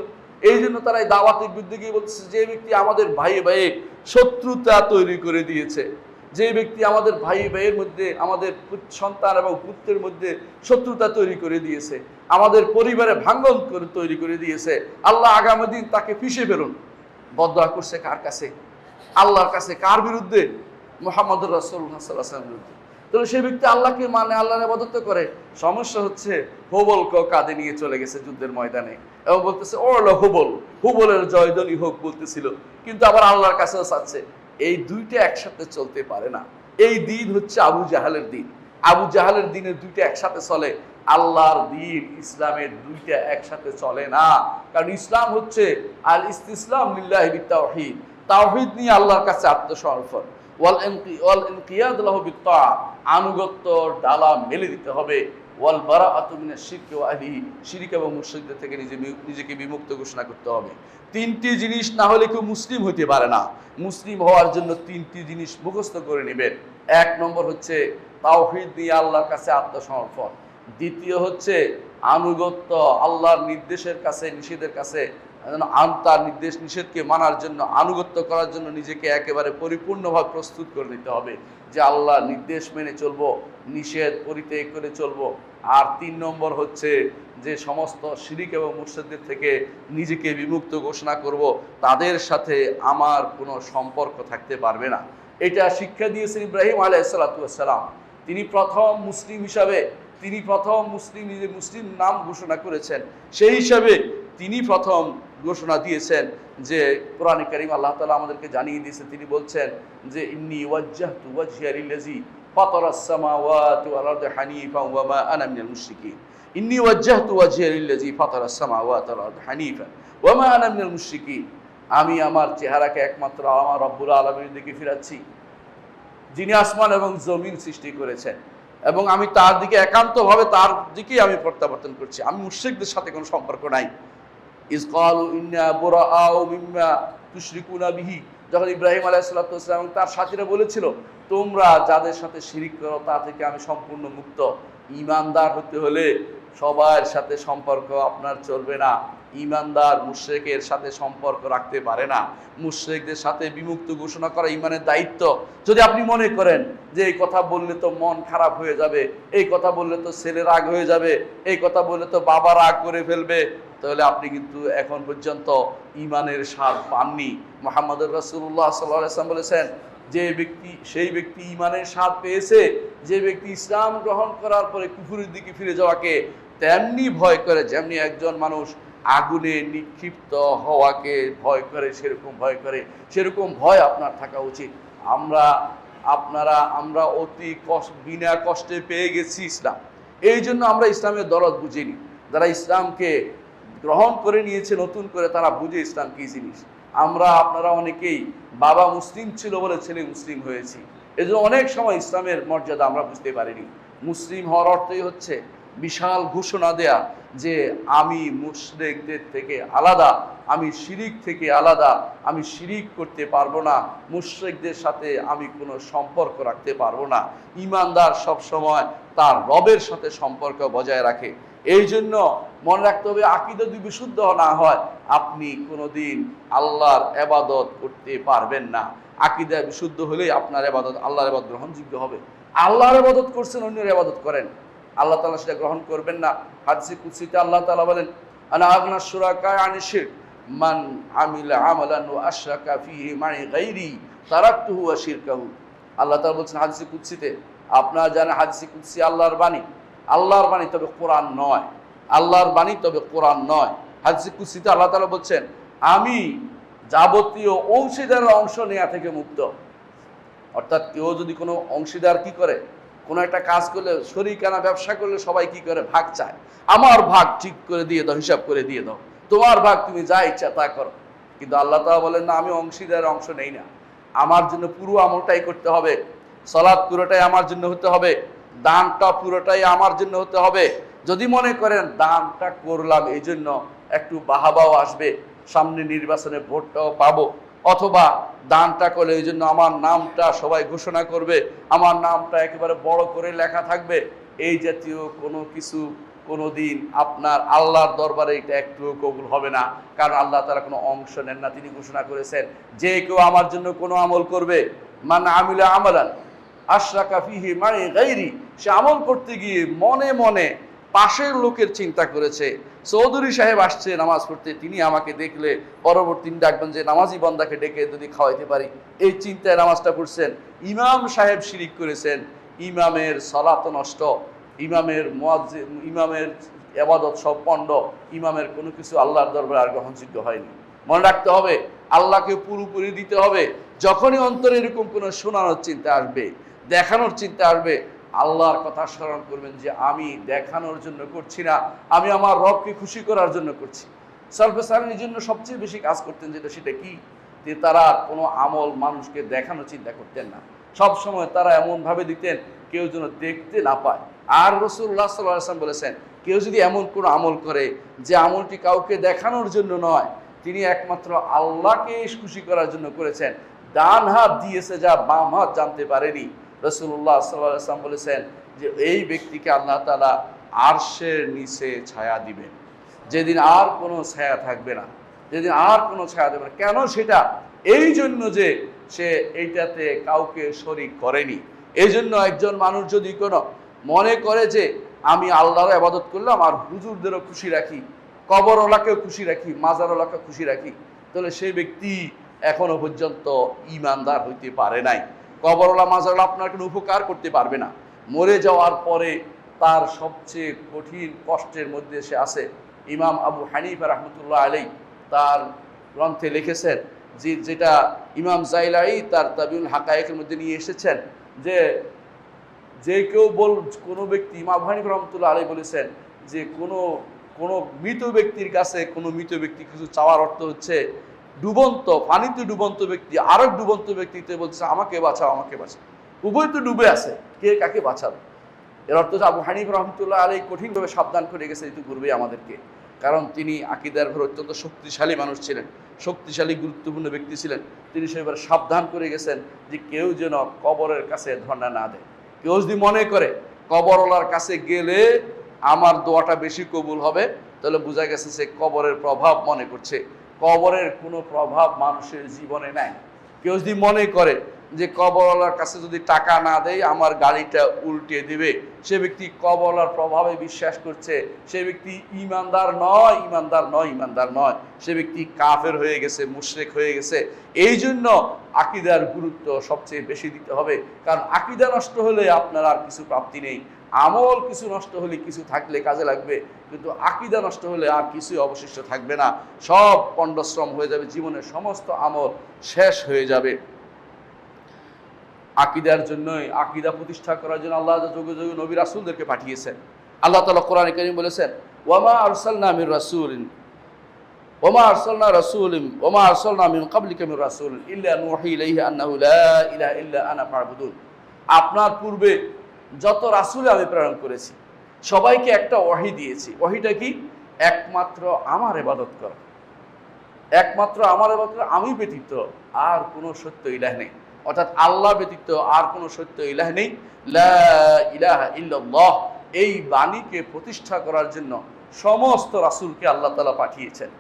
এই জন্য তারা এই দাওয়াতের বিরুদ্ধে গিয়ে বলতেছে, যে ব্যক্তি আমাদের ভাই ভাই শত্রুতা তৈরি করে দিয়েছে, যে ব্যক্তি আমাদের ভাই ভাইয়ের মধ্যে, আমাদের সন্তান এবং পুত্রের মধ্যে শত্রুতা তৈরি করে দিয়েছে, আমাদের পরিবারে ভাঙ্গন করে তৈরি করে দিয়েছে, আল্লাহ আগামী দিন তাকে পিষে ফেলুন। বদদোয়া করছে কার কাছে? আল্লাহর কাছে। কার বিরুদ্ধে? মুহাম্মদুর রাসূলুল্লাহ সাল্লাল্লাহু আলাইহি ওয়াসাল্লামের বিরুদ্ধে। তাহলে সেই ব্যক্তি আল্লাহকে মানে, আল্লাহর ইবাদত করে। সমস্যা হচ্ছে হুবলকে কাঁধে নিয়ে চলে গেছে যুদ্ধের ময়দানে এবং বলতেছে ওলা হুবল, হুবলের জয়ধ্বনি হোক বলতেছিল, কিন্তু আবার আল্লাহর কাছেও চাচ্ছে। এই দুইটা একসাথে চলতে পারে না। এই দিন হচ্ছে আবু জাহালের দিন। আবু জাহালের দিনের দুইটা একসাথে চলে, আল্লাহর দিন ইসলামের দুইটা একসাথে চলে না। কারণ ইসলাম হচ্ছে আল ইসতিসলাম লিল্লাহি বিত্তাওহীদ, তাওহীদ নিয়ে আল্লাহর কাছে আত্মসমর্পণ, ওয়াল ইনকিয়াদ লাহু বিত্তাআ, আনুগত্য ডালা মেলে দিতে হবে, ওয়াল বারাআতু মিনাশ শিরকি ওয়া আহলিহি, শিরক এবং মুশরিকদের থেকে নিজেকে বিমুক্ত ঘোষণা করতে হবে। তিনটি জিনিস না হলে কেউ মুসলিম হইতে পারে না। মুসলিম হওয়ার জন্য তিনটি জিনিস মুখস্থ করে নেবেন। এক নম্বর হচ্ছে তাওহীদ নিয়ে আল্লাহর কাছে আত্মসমর্পণ। দ্বিতীয় হচ্ছে আনুগত্য, আল্লাহর নির্দেশের কাছে, নিষেধের কাছে, তার নির্দেশ নিষেধকে মানার জন্য, আনুগত্য করার জন্য নিজেকে একেবারে পরিপূর্ণভাবে প্রস্তুত করে নিতে হবে, যে আল্লাহ নির্দেশ মেনে চলবো, নিষেধ পরিত্যাগ করে চলবো। আর তিন নম্বর হচ্ছে যে সমস্ত শিরিক এবং মুশরিকদের থেকে নিজেকে বিমুক্ত ঘোষণা করব, তাদের সাথে আমার কোনো সম্পর্ক থাকতে পারবে না। এটা শিক্ষা দিয়েছেন ইব্রাহিম আলাইহিস সালাতু ওয়াস সালাম। তিনি প্রথম মুসলিম হিসাবে, তিনি প্রথম মুসলিম, নিজে মুসলিম নাম ঘোষণা করেছেন। সেই হিসাবে তিনি প্রথম ঘোষণা দিয়েছেন যে কোরআনে কারীম আল্লাহ তাআলা আমাদেরকে জানিয়ে দিয়েছে, তিনি বলছেন যে ইন্নী ওয়াজ্জাহতু ওয়াজহিয়া লিল্লাযী ফাতারাস সামাওয়াতি ওয়াল আরদি হানিফান ওয়া মা আনা মিনাল মুশরিকিন। ইন্নী ওয়াজ্জাহতু ওয়াজহিয়া লিল্লাযী ফাতারাস সামাওয়াতি ওয়াল আরদি হানিফান ওয়া মা আনা মিনাল মুশরিকিন। আমি আমার চেহারাকে একমাত্র আমার রব্বুল আলামিনের দিকে ফিরাচ্ছি, যিনি আসমান এবং জমিন সৃষ্টি করেছেন, এবং আমি তার দিকে একান্তভাবে, তার দিকেই আমি প্রত্যাবর্তন করছি। আমি মুশরিকদের সাথে কোনো সম্পর্ক নাই। ইজ ক্বালু ইন্না বুরাআউ মিম্মা তুশরিকুনা বিহি, যখন ইব্রাহিম আলাইহিস সালাতু ওয়াস সালাম তার সাথীরা বলেছিল, তোমরা যাদের সাথে শিরিক করো তা থেকে আমি সম্পূর্ণ মুক্ত। ঈমানদার হতে হলে সবার সাথে সম্পর্ক আপনার চলবে না। ঈমানদার মুশরিকের সাথে সম্পর্ক রাখতে পারে না। মুশরিকদের সাথে বিমুক্ত ঘোষণা করা ঈমানের দায়িত্ব। যদি আপনি মনে করেন যে এই কথা বললে তো মন খারাপ হয়ে যাবে, এই কথা বললে তো ছেলে রাগ হয়ে যাবে, এই কথা বললে তো বাবা রাগ করে ফেলবে, তাহলে আপনি কিন্তু এখন পর্যন্ত ঈমানের স্বাদ পাননি। মুহাম্মদুর রাসূলুল্লাহ সাল্লাল্লাহু আলাইহি ওয়াসাল্লাম বলেছেন, যে ব্যক্তি, সেই ব্যক্তি ঈমানের স্বাদ পেয়েছে যে ব্যক্তি ইসলাম গ্রহণ করার পরে কুফরের দিকে ফিরে যাওয়াকে তেমনি ভয় করে, যেমনি একজন মানুষ আগুনে নিক্ষিপ্ত হওয়াকে ভয় করে, সেরকম ভয় করে। সেরকম ভয় আপনার থাকা উচিত। আমরা অতি বিনা কষ্টে পেয়ে গেছি ইসলাম। এই জন্য আমরা ইসলামের দরদ বুঝিনি। যারা ইসলামকে গ্রহণ করে নিয়েছে নতুন করে, তারা বুঝে ইসলাম কী জিনিস। আপনারা অনেকেই বাবা মুসলিম ছিল বলে ছেলে মুসলিম হয়েছি, এই জন্য অনেক সময় ইসলামের মর্যাদা আমরা বুঝতে পারিনি। মুসলিম হওয়ার অর্থই হচ্ছে বিশাল ঘোষণা দেয়া যে আমি মুশরিকদের থেকে আলাদা, আমি শিরিক থেকে আলাদা, আমি শিরিক করতে পারবো না, মুশরিকদের সাথে আমি কোনো সম্পর্ক রাখতে পারবো না। ঈমানদার সব সময় তার রবের সাথে সম্পর্ক বজায় রাখে। এই জন্য মনে রাখতে হবে, আকীদা যদি বিশুদ্ধ না হয় আপনি কোনোদিন আল্লাহর ইবাদত করতে পারবেন না। আকীদা বিশুদ্ধ হলেই আপনার ইবাদত, আল্লাহর ইবাদত গ্রহণযোগ্য হবে। আল্লাহর ইবাদত করছেন, অন্যের ইবাদত করেন, আল্লাহ তাআলা সেটা গ্রহণ করবেন না। হাদিসে কুদসিতে আল্লাহ তাআলা বলেন, আনা আগনা শুরাকা আনি শিরক মান আমিলা আমালান ওয়া আশরাকা ফীহি মাই গায়রি তারাকতুহু ওয়া শিরকাহু। আল্লাহ তাআলা বলেন হাদিসে কুদসিতে, আপনারা জানেন হাদিসে কুদসি আল্লাহর বাণী, আল্লাহর বাণী তবে কোরআন নয়, আল্লাহর বাণী তবে কোরআন নয়। হাদিসে কুদসিতে আল্লাহ তাআলা বলছেন, আমি যাবতীয় অংশীদারের অংশ নেওয়া থেকে মুক্ত। অর্থাৎ কেউ যদি কোনো অংশীদার কি করে, কোনো একটা কাজ করলে, শরীকানা ব্যবসা করলে সবাই কি করে, ভাগ চায়। আমার ভাগ ঠিক করে দিয়ে দাও, হিসাব করে দিয়ে দাও, তোমার ভাগ তুমি যা ইচ্ছা তা করো। কিন্তু আল্লাহ তাআলা বলেন না, আমি অংশীদারের অংশ নেই না, আমার জন্য পুরো আমলটাই করতে হবে, সালাত পুরোটাই আমার জন্য হতে হবে, দানটা পুরোটাই আমার জন্য হতে হবে। যদি মনে করেন দানটা করলাম এই জন্য একটু বাহাবাও আসবে, সামনে নির্বাচনে ভোটটাও পাবো, অথবা দানটা করলে এই জন্য আমার নামটা সবাই ঘোষণা করবে, আমার নামটা একেবারে বড় করে লেখা থাকবে, এই জাতীয় কোনো কিছু কোনোদিন আপনার আল্লাহর দরবারে এটা একটুও কবুল হবে না। কারণ আল্লাহ তাআলা কোনো অংশ নেন না। তিনি ঘোষণা করেছেন, যে কেউ আমার জন্য কোনো আমল করবে, মান আমিলা আমালান আশরাকা ফীহি মাই গায়রি, সে আমল করতে গিয়ে মনে মনে পাশের লোকের চিন্তা করেছে। চৌধুরী সাহেব আসছে নামাজ পড়তে, তিনি আমাকে দেখলে পরবর্তী ডাকবেন যে নামাজি বান্দাকে ডেকে যদি খাওয়াইতে পারি, এই চিন্তায় নামাজটা পড়ছেন। ইমাম সাহেব শিরিক করেছেন, ইমামের সালাত নষ্ট, ইমামের ইমামের ইবাদত সব পণ্ড, ইমামের কোনো কিছু আল্লাহর দরবারে আর গ্রহণযোগ্য হয়নি। মনে রাখতে হবে, আল্লাহকে পুরোপুরি দিতে হবে। যখনই অন্তরে এরকম কোনো শোনানোর চিন্তা আসবে, দেখানোর চিন্তা আসবে, আল্লাহর কথা স্মরণ করবেন যে আমি দেখানোর জন্য করছি না, আমি আমার রবকে খুশি করার জন্য করছি। সালফে সালেহীনের জন্য সবচেয়ে বেশি কাজ করতেন যেটা, সেটা কি, যে তারা কোনো আমল মানুষকে দেখানোর চিন্তা করতেন না। সব সময় তারা এমনভাবে দিতেন কেউ যেন দেখতে না পায়। আর রাসূলুল্লাহ সাল্লাল্লাহু আলাইহি ওয়াসাল্লাম বলেছেন, কেউ যদি এমন কোনো আমল করে যে আমলটি কাউকে দেখানোর জন্য নয়, তিনি একমাত্র আল্লাহকে খুশি করার জন্য করেছেন, ডান হাত দিয়েছে যা বাম হাত জানতে পারেনি। রাসূলুল্লাহ সাল্লাল্লাহু আলাইহি ওয়াসাল্লাম বলেছেন যে এই ব্যক্তিকে আল্লাহ তাআলা আরশের নিচে ছায়া দিবেন, যেদিন আর কোনো ছায়া থাকবে না, যেদিন আর কোনো ছায়া দেবে না। কেন সেটা? এই জন্য যে সে এইটাতে কাউকে শরীক করেনি। এই জন্য একজন মানুষ যদি কোনো মনে করে যে আমি আল্লাহর ইবাদত করলাম আর হুজুরদেরও খুশি রাখি, কবরওয়ালাকেও খুশি রাখি, মাজারওয়ালাকে খুশি রাখি, তাহলে সেই ব্যক্তি এখনো পর্যন্ত ঈমানদার হইতে পারে নাই। কবরওয়ালা মাজারওয়ালা আপনার কোনো উপকার করতে পারবে না। মরে যাওয়ার পরে তার সবচেয়ে কঠিন কষ্টের মধ্যে সে আছে। ইমাম আবু হানিফা রাহমাতুল্লাহ আলাইহি তার গ্রন্থে লিখেছেন, যেটা ইমাম জাইলাই তার তাবিউল হাকায়েকের মধ্যে নিয়ে এসেছেন, যে কেউ কোনো ব্যক্তি, ইমাম আবু হানিফা রাহমাতুল্লাহ আলাইহি বলেছেন যে কোনো মৃত ব্যক্তির কাছে কোনো মৃত ব্যক্তি কিছু চাওয়ার অর্থ হচ্ছে ডুবন্ত পানিতে ডুবন্ত ব্যক্তি আরেক ডুবন্ত ব্যক্তিতে বলছে আমাকে বাঁচাও, আমাকে বাঁচাও, উভয় তো ডুবে আছে, কে কাকে বাঁচাবে? এর অর্থ আবু হানিফা রাহমাতুল্লাহ আলাইহি কঠিনভাবে সাবধান করে গেছে ইতিপূর্বেই আমাদেরকে। কারণ তিনি আকীদার উপর অত্যন্ত শক্তিশালী মানুষ ছিলেন, শক্তিশালী গুরুত্বপূর্ণ ব্যক্তি ছিলেন। তিনি সেবার সাবধান করে গেছেন যে কেউ যেন কবরের কাছে ধর্ণা না দেয়। কেউ যদি মনে করে কবরওয়ালার কাছে গেলে আমার দোয়াটা বেশি কবুল হবে, তাহলে বোঝা গেছে সে কবরের প্রভাব মনে করছে। কবরের কোনো প্রভাব মানুষের জীবনে নাই। কেউ যদি মনে করে যে কবরওয়ালার কাছে যদি টাকা না দেয় আমার গাড়িটা উল্টে দিবে, সে ব্যক্তি কবরওয়ালার প্রভাবে বিশ্বাস করছে, সে ব্যক্তি ঈমানদার নয়, ঈমানদার নয়, ঈমানদার নয়, সে ব্যক্তি কাফের হয়ে গেছে, মুশরিক হয়ে গেছে। এই জন্য আকীদার গুরুত্ব সবচেয়ে বেশি দিতে হবে। কারণ আকীদা নষ্ট হলে আপনার আর কিছু প্রাপ্তি নেই, আমল কিছু নষ্ট হলে কিছু থাকলে কাজে লাগবে, কিন্তু আকীদা নষ্ট হলে আর কিছুই অবশিষ্ট থাকবে না, সব পণ্ডশ্রম হয়ে যাবে, জীবনের সমস্ত আমল শেষ হয়ে যাবে। আকীদার জন্যই, আকীদা প্রতিষ্ঠা করার জন্য আল্লাহ যুগে যুগে নবী রাসূলদেরকে পাঠিয়েছেন। আল্লাহ তাআলা কোরআনে কারীম বলেছেন, ওয়ামা আরসালনা মির রাসূলিন ওয়ামা আরসালনা মিন ক্বাবলিকা মির রাসূলিন ইল্লা নূহি ইলাইহি আন্নাহু লা ইলাহা ইল্লা আনা ফা'বুদুন। আপনার পূর্বে যত রাসূল আমি প্রেরণ করেছি সবাইকে একটা ওয়াহি দিয়েছি। ওয়াহিটা কি? একমাত্র আমার ইবাদত করা, একমাত্র আমার ইবাদত করা, আমি ব্যতীত আর কোনো সত্য ইলাহ নেই। অর্থাৎ আল্লাহ ব্যতীত আর কোনো সত্য ইলাহ নেই। লা ইলাহা ইল্লাল্লাহ, এই বাণীকে প্রতিষ্ঠা করার জন্য সমস্ত রাসূলকে আল্লাহ তাআলা পাঠিয়েছেন।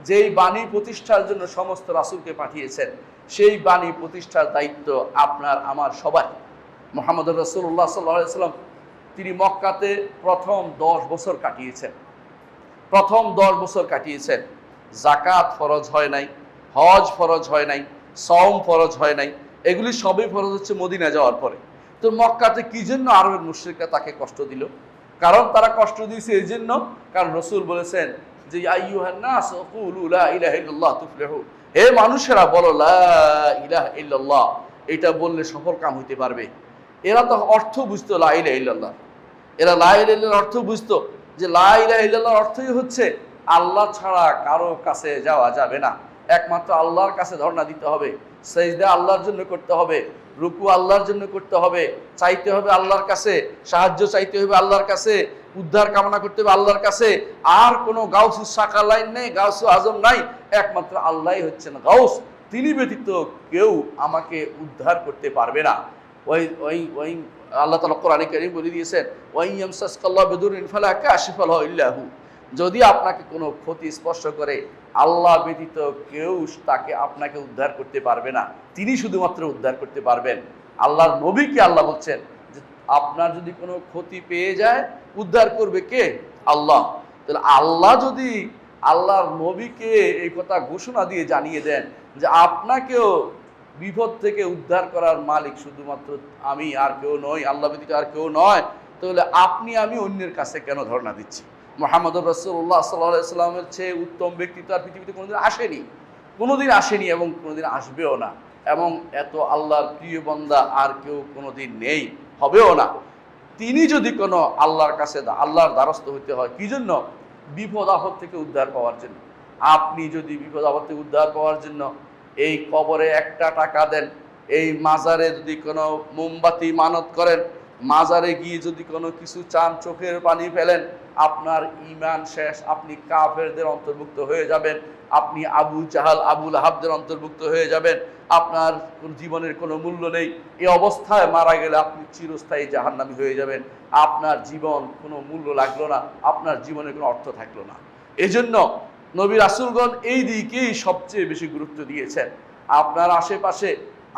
যেই বাণী প্রতিষ্ঠার জন্য সমস্ত রাসূলকে পাঠিয়েছেন, সেই বাণী প্রতিষ্ঠার দায়িত্ব আপনার আমার সবার। মুহাম্মদুর রাসূলুল্লাহ সাল্লাল্লাহু আলাইহি ওয়াসাল্লাম তিনি মক্কাতে প্রথম 10 বছর কাটিয়েছেন। প্রথম 10 বছর কাটিয়েছেন। যাকাত ফরজ হয় নাই, হজ ফরজ হয় নাই, সওম ফরজ হয় নাই, এগুলি সবই ফরজ হচ্ছে মদিনা যাওয়ার পরে। তো মক্কাতে কি জন্য আরবের মুশরিকরা তাকে কষ্ট দিল? কারণ তারা কষ্ট দিয়েছে এই জন্য, কারণ রসুল বলেছেন যে আইয়ুহান নাস কুলু লা ইলাহা ইল্লাল্লাহ তুফলিহু, হে মানুষেরা বলো লা ইলাহা ইল্লাল্লাহ, এটা বললে সফল কাম হইতে পারবে। এরা তো অর্থ বুঝতো লা ইলাহা ইল্লাল্লাহ, এরা লা ইলাহা ইল্লাল্লাহর অর্থ বুঝতো যে লা ইলাহা ইল্লাল্লাহর অর্থই হচ্ছে আল্লাহ ছাড়া কারো কাছে যাওয়া যাবে না, একমাত্র আল্লাহর কাছে ধর্ণা দিতে হবে, সেজদা আল্লাহর জন্য করতে হবে, রুকু আল্লাহর জন্য করতে হবে, চাইতে হবে আল্লাহর কাছে, সাহায্য চাইতে হবে আল্লাহর কাছে, উদ্ধার কামনা করতে হবে আল্লাহর কাছে। আর কোনো গাউসুস শাখা লাইন নেই, গাউসু আজম নাই, একমাত্র আল্লাহই হচ্ছেন গাউস, তিনি ব্যতীত কেউ আমাকে উদ্ধার করতে পারবে না। ওই ওই ওই আল্লাহ তাআলা কোরআনে কারীম বলে দিয়েছেন ওয়া ইয়ামসাসকাল্লাহু বিদুররিন ফালা কাশিফা লাহু ইল্লা হু, যদি আপনাকে কোনো ক্ষতি স্পর্শ করে আল্লাহ ব্যতীত কেউ তাকে আপনাকে উদ্ধার করতে পারবে না, তিনি শুধুমাত্র উদ্ধার করতে পারবেন। আল্লাহর নবীকে আল্লাহ বলছেন যে আপনার যদি কোনো ক্ষতি পেয়ে যায় উদ্ধার করবে কে? আল্লাহ। তাহলে আল্লাহ যদি আল্লাহর নবীকে এই কথা ঘোষণা দিয়ে জানিয়ে দেন যে আপনাকেও বিপদ থেকে উদ্ধার করার মালিক শুধুমাত্র আমি, আর কেউ নয়, আল্লাহ ব্যতীত আর কেউ নয়, তাহলে আপনি আমি অন্যের কাছে কেন ধর্ণা দিচ্ছি? মুহাম্মদুর রাসূলুল্লাহ সাল্লাল্লাহু আলাইহি ওয়াসাল্লামের চেয়ে উত্তম ব্যক্তি তো আর পৃথিবীতে কোনোদিন আসেনি এবং কোনোদিন আসবেও না, এবং এত আল্লাহর প্রিয় বান্দা আর কেউ কোনোদিন নেই, হবেও না। তিনি যদি কোনো আল্লাহর কাছে আল্লাহর দ্বারস্থ হইতে হয় কি জন্য? বিপদ আপদ থেকে উদ্ধার পাওয়ার জন্য। আপনি যদি বিপদ আপদ থেকে উদ্ধার পাওয়ার জন্য এই কবরে একটা টাকা দেন, এই মাজারে যদি কোনো মোমবাতি মানত করেন, মাজারে গিয়ে যদি কোনো কিছু চান, চোখের পানি ফেলেন, আপনার ঈমান শেষ, আপনি কাফেরদের অন্তর্ভুক্ত হয়ে যাবেন, আপনি আবু জাহাল আবু লাহাবদের অন্তর্ভুক্ত হয়ে যাবেন, আপনার জীবনের কোনো মূল্য নেই। এই অবস্থায় মারা গেলে আপনি চিরস্থায়ী জাহান্নামী হয়ে যাবেন, আপনার জীবন কোনো মূল্য লাগলো না, আপনার জীবনের কোনো অর্থ থাকলো না। এজন্য নবী রাসূলগণ এই দিকেই সবচেয়ে বেশি গুরুত্ব দিয়েছেন। আপনার আশেপাশে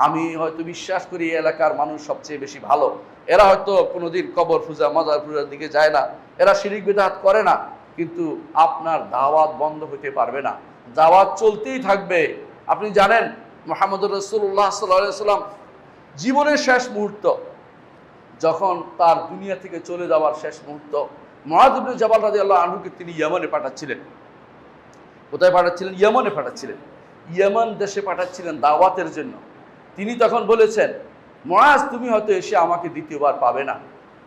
আমি হয়তো বিশ্বাস করি এই এলাকার মানুষ সবচেয়ে বেশি ভালো, এরা হয়তো কোনোদিন কবর পূজা মাজার পূজার দিকে যায় না, এরা শিরিক বিদআত করে না, কিন্তু আপনার দাওয়াত বন্ধ হতে পারবে না, দাওয়াত চলতেই থাকবে। আপনি জানেন মুহাম্মদুর রাসূলুল্লাহ সাল্লাল্লাহু আলাইহি ওয়াসাল্লাম জীবনের শেষ মুহূর্ত, যখন তার দুনিয়া থেকে চলে যাওয়ার শেষ মুহূর্ত, মুআয ইবনে জাবাল রাদিয়াল্লাহু আনহুকে তিনি ইয়েমেনে পাঠাচ্ছিলেন। কোথায় পাঠাচ্ছিলেন? ইয়েমেনে পাঠাচ্ছিলেন। ইয়েমেন দেশে পাঠাচ্ছিলেন দাওয়াতের জন্য। তিনি তখন বলেছেন, মুআয তুমি হয়তো এসে আমাকে দ্বিতীয়বার পাবে না।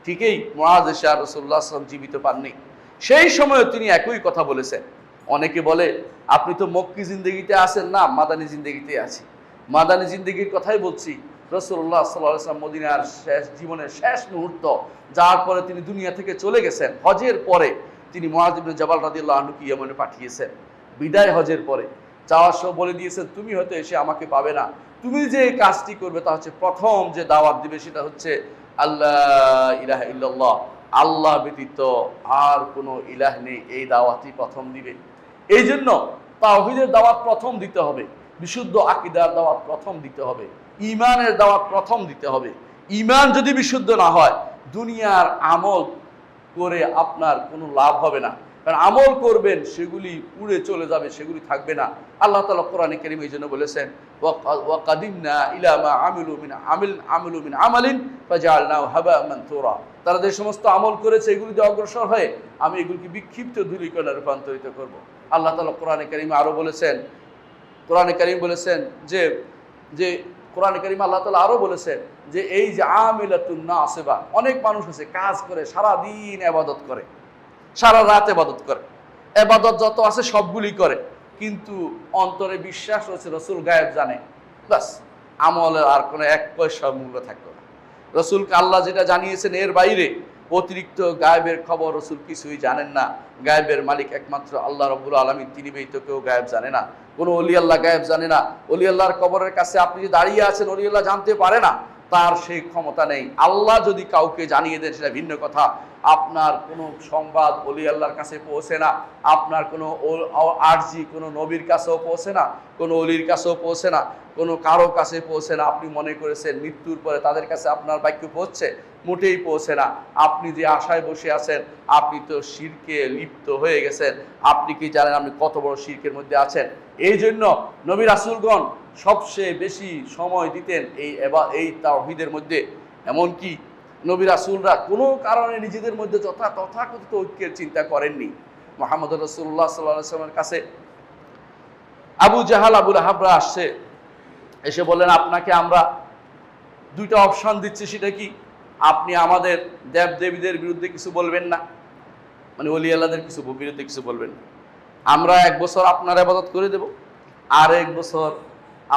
ঠিকই, মুআয এসে আর রাসূলুল্লাহ সাল্লাল্লাহু আলাইহি ওয়াসাল্লাম জীবিত পাননি। সেই সময় তিনি একই কথা বলেছেন। অনেকে বলে আপনি তো মক্কি জিন্দেগিতে আছেন না, মাদানী জিন্দেগিতে আছি। মাদানী জিন্দেগির কথাই বলছি। রাসূলুল্লাহ সাল্লাল্লাহু আলাইহি ওয়াসাল্লাম মদিনার জীবনের শেষ মুহূর্ত, যার পরে তিনি দুনিয়া থেকে চলে গেছেন, হজের পরে তিনি মুআয ইবনে জাবাল রাদিয়াল্লাহু আনহুকে ইয়েমেনে পাঠিয়েছেন। বিদায় হজের পরে যাওয়ার সময় বলে দিয়েছেন, তুমি হয়তো এসে আমাকে পাবে না, তুমি যে কাজটি করবে তা হচ্ছে প্রথম যে দাওয়াত দিবে সেটা হচ্ছে আল্লাহ ইলাহা ইল্লাল্লাহ, আল্লাহ ব্যতীত আর কোনো ইলাহ নেই, এই দাওয়াতই প্রথম দিবে। এই জন্য তাওহীদের দাওয়াত প্রথম দিতে হবে, বিশুদ্ধ আকীদার দাওয়াত প্রথম দিতে হবে, ঈমানের দাওয়াত প্রথম দিতে হবে। ঈমান যদি বিশুদ্ধ না হয়, দুনিয়ার আমল করে আপনার কোনো লাভ হবে না, কারণ আমল করবেন সেগুলি উড়ে চলে যাবে, সেগুলি থাকবে না। আল্লাহ তাআলা কোরআনে কারীমে এই জন্য বলেছেন ওয়া কাদিমনা ইলা মা আমিলু মিন আমালিন ফাজআলনাহু হাবাআন মানথুরা, তারা যে সমস্ত আমল করেছে এগুলিতে অগ্রসর হয়ে আমি এগুলিকে বিক্ষিপ্ত ধূলিকণায় রূপান্তরিত করব। আল্লাহ তাআলা কোরআনে কারীমে আরো বলেছেন, কোরআনে কারীম বলেছেন যে কোরআনে কারীমে আল্লাহ তাআলা আরো বলেছেন যে এই যে আমিলাতুন নাসিবা, অনেক মানুষ আছে কাজ করে, সারা দিন ইবাদত করে, সারা রাত ইবাদত করে, ইবাদত যত আছে সবগুলি করে, কিন্তু অন্তরে বিশ্বাস রয়েছে রাসূল গায়েব জানে, বাস আমলের আর কোনো এক পয়সা মূল্য থাকলো না। রসুলকে আল্লাহ যেটা জানিয়েছেন এর বাইরে অতিরিক্ত গায়েবের খবর রসুল কিছুই জানেন না। গায়েবের মালিক একমাত্র আল্লাহ রাব্বুল আলামিন, তিনি ব্যতীত কেউ গায়েব জানে না। কোনো অলি আল্লাহ গায়েব জানে না। অলি আল্লাহর কবরের কাছে আপনি যে দাঁড়িয়ে আছেন, অলি আল্লাহ জানতে পারে না, তার সেই ক্ষমতা নেই। আল্লাহ যদি কাউকে জানিয়ে দেন সেটা ভিন্ন কথা। আপনার কোনো সংবাদ অলি আল্লাহর কাছে পৌঁছে না, আপনার কোনো আরজি কোনো নবীর কাছেও পৌঁছে না, কোনো অলির কাছেও পৌঁছে না, কোনো কারো কাছে পৌঁছে না। আপনি মনে করেছেন মৃত্যুর পরে তাদের কাছে আপনার বাক্য পৌঁছছে, মোটেই পৌঁছে না। আপনি যে আশায় বসে আছেন, আপনি তো শিরকে লিপ্ত হয়ে গেছেন। আপনি কি জানেন আপনি কত বড় শিরকের মধ্যে আছেন? এই জন্য নবী রাসূলগণ সবচেয়ে বেশি সময় দিতেন এই তাওহীদের মধ্যে। এমনকি নবী রাসূলরা কোনো কারণে নিজেদের মধ্যে তথাকথিত ঐক্যের চিন্তা করেননি। মুহাম্মদ রাসূলুল্লাহ সাল্লাল্লাহু আলাইহি ওয়াসাল্লামের কাছে আবু জাহাল, আবু লাহাবরা আসছে, এসে বললেন, আপনাকে আমরা দুইটা অপশন দিচ্ছি, সেটা কি? আপনি আমাদের দেব দেবীদের বিরুদ্ধে কিছু বলবেন না, মানে ওলি আল্লাহদের বিরুদ্ধে কিছু বলবেন না। আমরা 1 বছর আপনার ইবাদত করে দেব, আর 1 বছর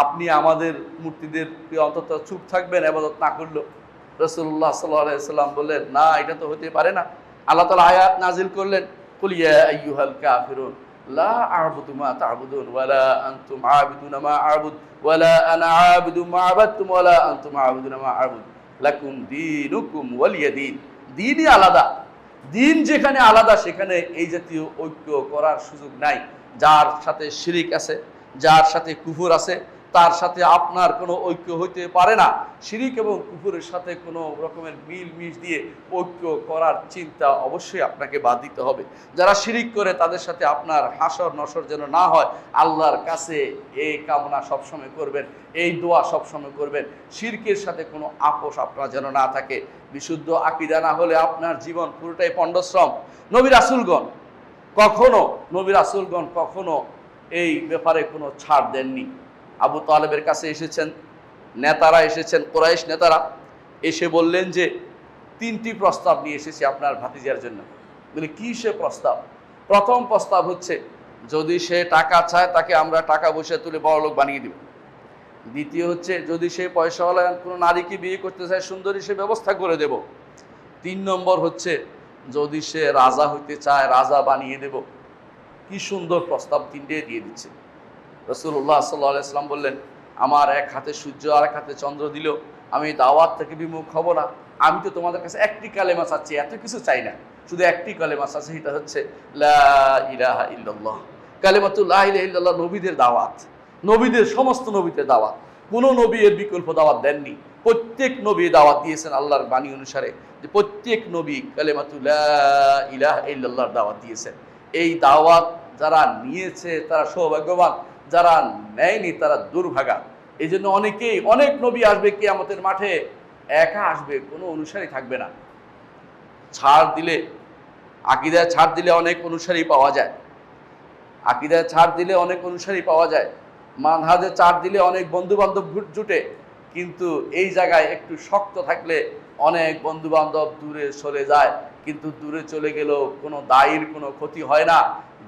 আপনি আমাদের মূর্তিদের অন্তত চুপ থাকবেন, ইবাদত না করলো। রাসূলুল্লাহ সাল্লাল্লাহু আলাইহি ওয়াসাল্লাম বললেন, না, এটা তো হতে পারে না। আল্লাহ তাআলা আয়াত নাজিল করলেন, কুল ইয়া আইয়ুহাল কাফিরুন লা আ'বুদু মা তা'বুদুন ওয়ালা আনতুম আ'বিদুনা মা আ'বুদ ওয়ালা আনা আ'বিদু মা আ'বাদতুম ওয়ালা আনতুম আ'বিদুনা মা আ'বুদ লাকুম দীনুকুম ওয়ালিয়া দীন। দ্বীনই আলাদা। দ্বীন যেখানে আলাদা, সেখানে এই জাতীয় ঐক্য করার সুযোগ নাই। যার সাথে শিরিক আছে, যার সাথে কুফর আছে, তার সাথে আপনার কোনো ঐক্য হইতে পারে না। শিরিক এবং কুফরের সাথে কোনো রকমের মিল দিয়ে ঐক্য করার চিন্তা অবশ্যই আপনাকে বাদ দিতে হবে। যারা শিরিক করে তাদের সাথে আপনার হাসর নসর যেন না হয়, আল্লাহর কাছে এই কামনা সবসময় করবেন, এই দোয়া সবসময় করবেন। শিরকের সাথে কোনো আপোষ আপনার যেন না থাকে। বিশুদ্ধ আকীদা না হলে আপনার জীবন পুরোটাই পণ্ডশ্রম। নবী রাসূলগণ কখনো এই ব্যাপারে কোনো ছাড় দেননি। আবু তালেবের কাছে নেতারা এসেছেন, কুরাইশ নেতারা এসে বললেন যে 3টি প্রস্তাব নিয়ে এসেছি আপনার ভাতিজার জন্য। বলে, কি সে প্রস্তাব? প্রথম প্রস্তাব হচ্ছে, যদি সে টাকা চায় তাকে আমরা টাকা পয়সা তুলে বড়লোক বানিয়ে দিব। দ্বিতীয় হচ্ছে, যদি সে পয়সাওয়ালা কোনো নারীকে বিয়ে করতে চায়, সুন্দরী সে ব্যবস্থা করে দেব। 3 নম্বর হচ্ছে, যদি সে রাজা হইতে চায়, রাজা বানিয়ে দেব। কি সুন্দর প্রস্তাব, 3টে দিয়ে দিচ্ছে। রাসূলুল্লাহ সাল্লাল্লাহু আলাইহি ওয়াসাল্লাম বললেন, আমার এক হাতে সূর্য আর এক হাতে চন্দ্র দিল, আমি দাওয়াত থেকে বিমুখ হব না। আমি তো তোমাদের কাছে একটি কালেমা চাচ্ছি, এত কিছু চাই না, শুধু একটি কালেমা চাচ্ছি, সেটা হচ্ছে লা ইলাহা ইল্লাল্লাহ। কালেমাতুল লা ইলাহা ইল্লাল্লাহ নবীদের দাওয়াত, সমস্ত নবীদের দাওয়াত। কোনো নবী এর বিকল্প দাওয়াত দেননি। প্রত্যেক নবী দাওয়াত দিয়েছেন আল্লাহর বাণী অনুসারে, যে প্রত্যেক নবী কালেমাতুল লা ইলাহা ইল্লাল্লাহর দাওয়াত দিয়েছেন। এই দাওয়াত যারা নিয়েছে তারা সৌভাগ্যবান, যারা নেয়নি তারা দুর্ভাগা। এই জন্য অনেক নবী আসবে কিয়ামতের মাঠে, একা আসবে, কোনো অনুসারী থাকবে না। আকীদায় ছাড় দিলে অনেক অনুসারী পাওয়া যায়, মানহাজে ছাড় দিলে অনেক বন্ধু বান্ধব জুটে। কিন্তু এই জায়গায় একটু শক্ত থাকলে অনেক বন্ধু বান্ধব দূরে চলে যায়। কিন্তু দূরে চলে গেলেও কোনো দায়ীর কোনো ক্ষতি হয় না,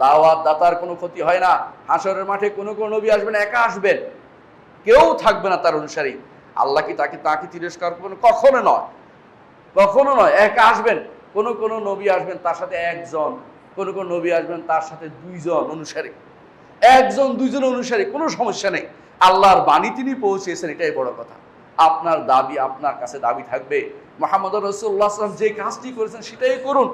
দাওয়াত দাতার কোনো ক্ষতি হয় না। হাসরের মাঠে কোনো নবী আসবেন, একা আসবেন, কেউ থাকবে না তার অনুসারী। আল্লাহ কি তাকে তিরস্কার করবেন? কখনো নয়। একা আসবেন। কোন নবী আসবেন তার সাথে 1 জন, কোন নবী আসবেন তার সাথে 2 জন অনুসারী। 1 জন 2 জন অনুসারী, কোনো সমস্যা নেই। আল্লাহর বাণী তিনি পৌঁছেছেন, এটাই বড় কথা। আপনার কাছে দাবি থাকবে, মুহাম্মদ রাসূলুল্লাহ সাল্লাল্লাহু আলাইহি ওয়াসাল্লাম যে কাজটি করেছেন সেটাই করুন।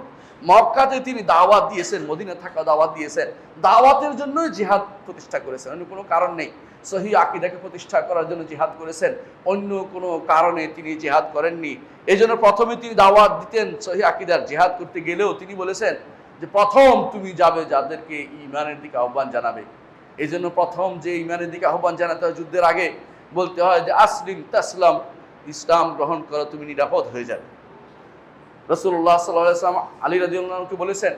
মক্কাতে তিনি দাওয়াত দিয়েছেন, মদিনায় থাকা দাওয়াত দিয়েছেন, দাওয়াতের জন্যই জিহাদ প্রতিষ্ঠা করেছেন, অন্য কোনো কারণ নেই। সহিহ আকীদাকে প্রতিষ্ঠা করার জন্য জিহাদ করেছেন, অন্য কোনো কারণে তিনি জিহাদ করেননি। এই জন্য প্রথমে তিনি দাওয়াত দিতেন সহিহ আকীদার। জিহাদ করতে গেলেও তিনি বলেছেন যে প্রথম তুমি যাবে যাদেরকে ঈমানের দিকে আহ্বান জানাবে। এই জন্য প্রথম যে ঈমানের দিকে আহ্বান জানাতে হয়, যুদ্ধের আগে বলতে হয় যে আসলিম তাসলাম, ইসলাম গ্রহণ করো, তুমি নিরাপদ হয়ে যাবে। রাসূলুল্লাহ সাল্লাল্লাহু আলাইহি ওয়াসাল্লাম আলী রাদিয়াল্লাহু আনহুকে বলেছেন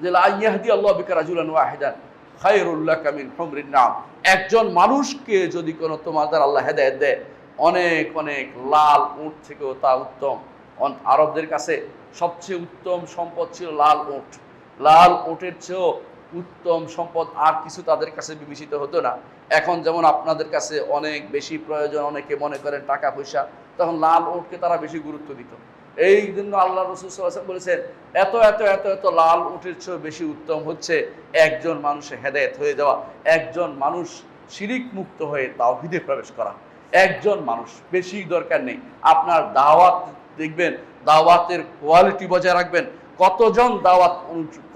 যে লা ইয়াহদি আল্লাহু বিকা রাজুলান ওয়াহিদান খায়রুল লাকা মিন হুমরিন নাম। একজন মানুষকে যদি কোনো তোমার দ্বারা আল্লাহ হেদায়েত দেয়, অনেক লাল উট থেকেও তা উত্তম। আরবদের কাছে সবচেয়ে উত্তম সম্পদ ছিল লাল উট। লাল উটের চেয়েও উত্তম সম্পদ আর কিছু তাদের কাছে বিবেচিত হতো না। এখন যেমন আপনাদের কাছে অনেক বেশি প্রয়োজন, অনেকে মনে করেন টাকা পয়সা, তখন লাল উটকে তারা বেশি গুরুত্ব দিত। এই জন্য আল্লাহ রাসূল সাল্লাল্লাহু আলাইহি ওয়াসাল্লাম বলেছেন, এত এত এত এত লাল উটের চেয়ে বেশি উত্তম হচ্ছে একজন মানুষের হেদায়েত হয়ে যাওয়া, একজন মানুষ শিরিক মুক্ত হয়ে তাওহীদে প্রবেশ করা। একজন মানুষ, বেশি দরকার নেই। আপনার দাওয়াত দেখবেন, দাওয়াতের কোয়ালিটি বজায় রাখবেন। কতজন দাওয়াত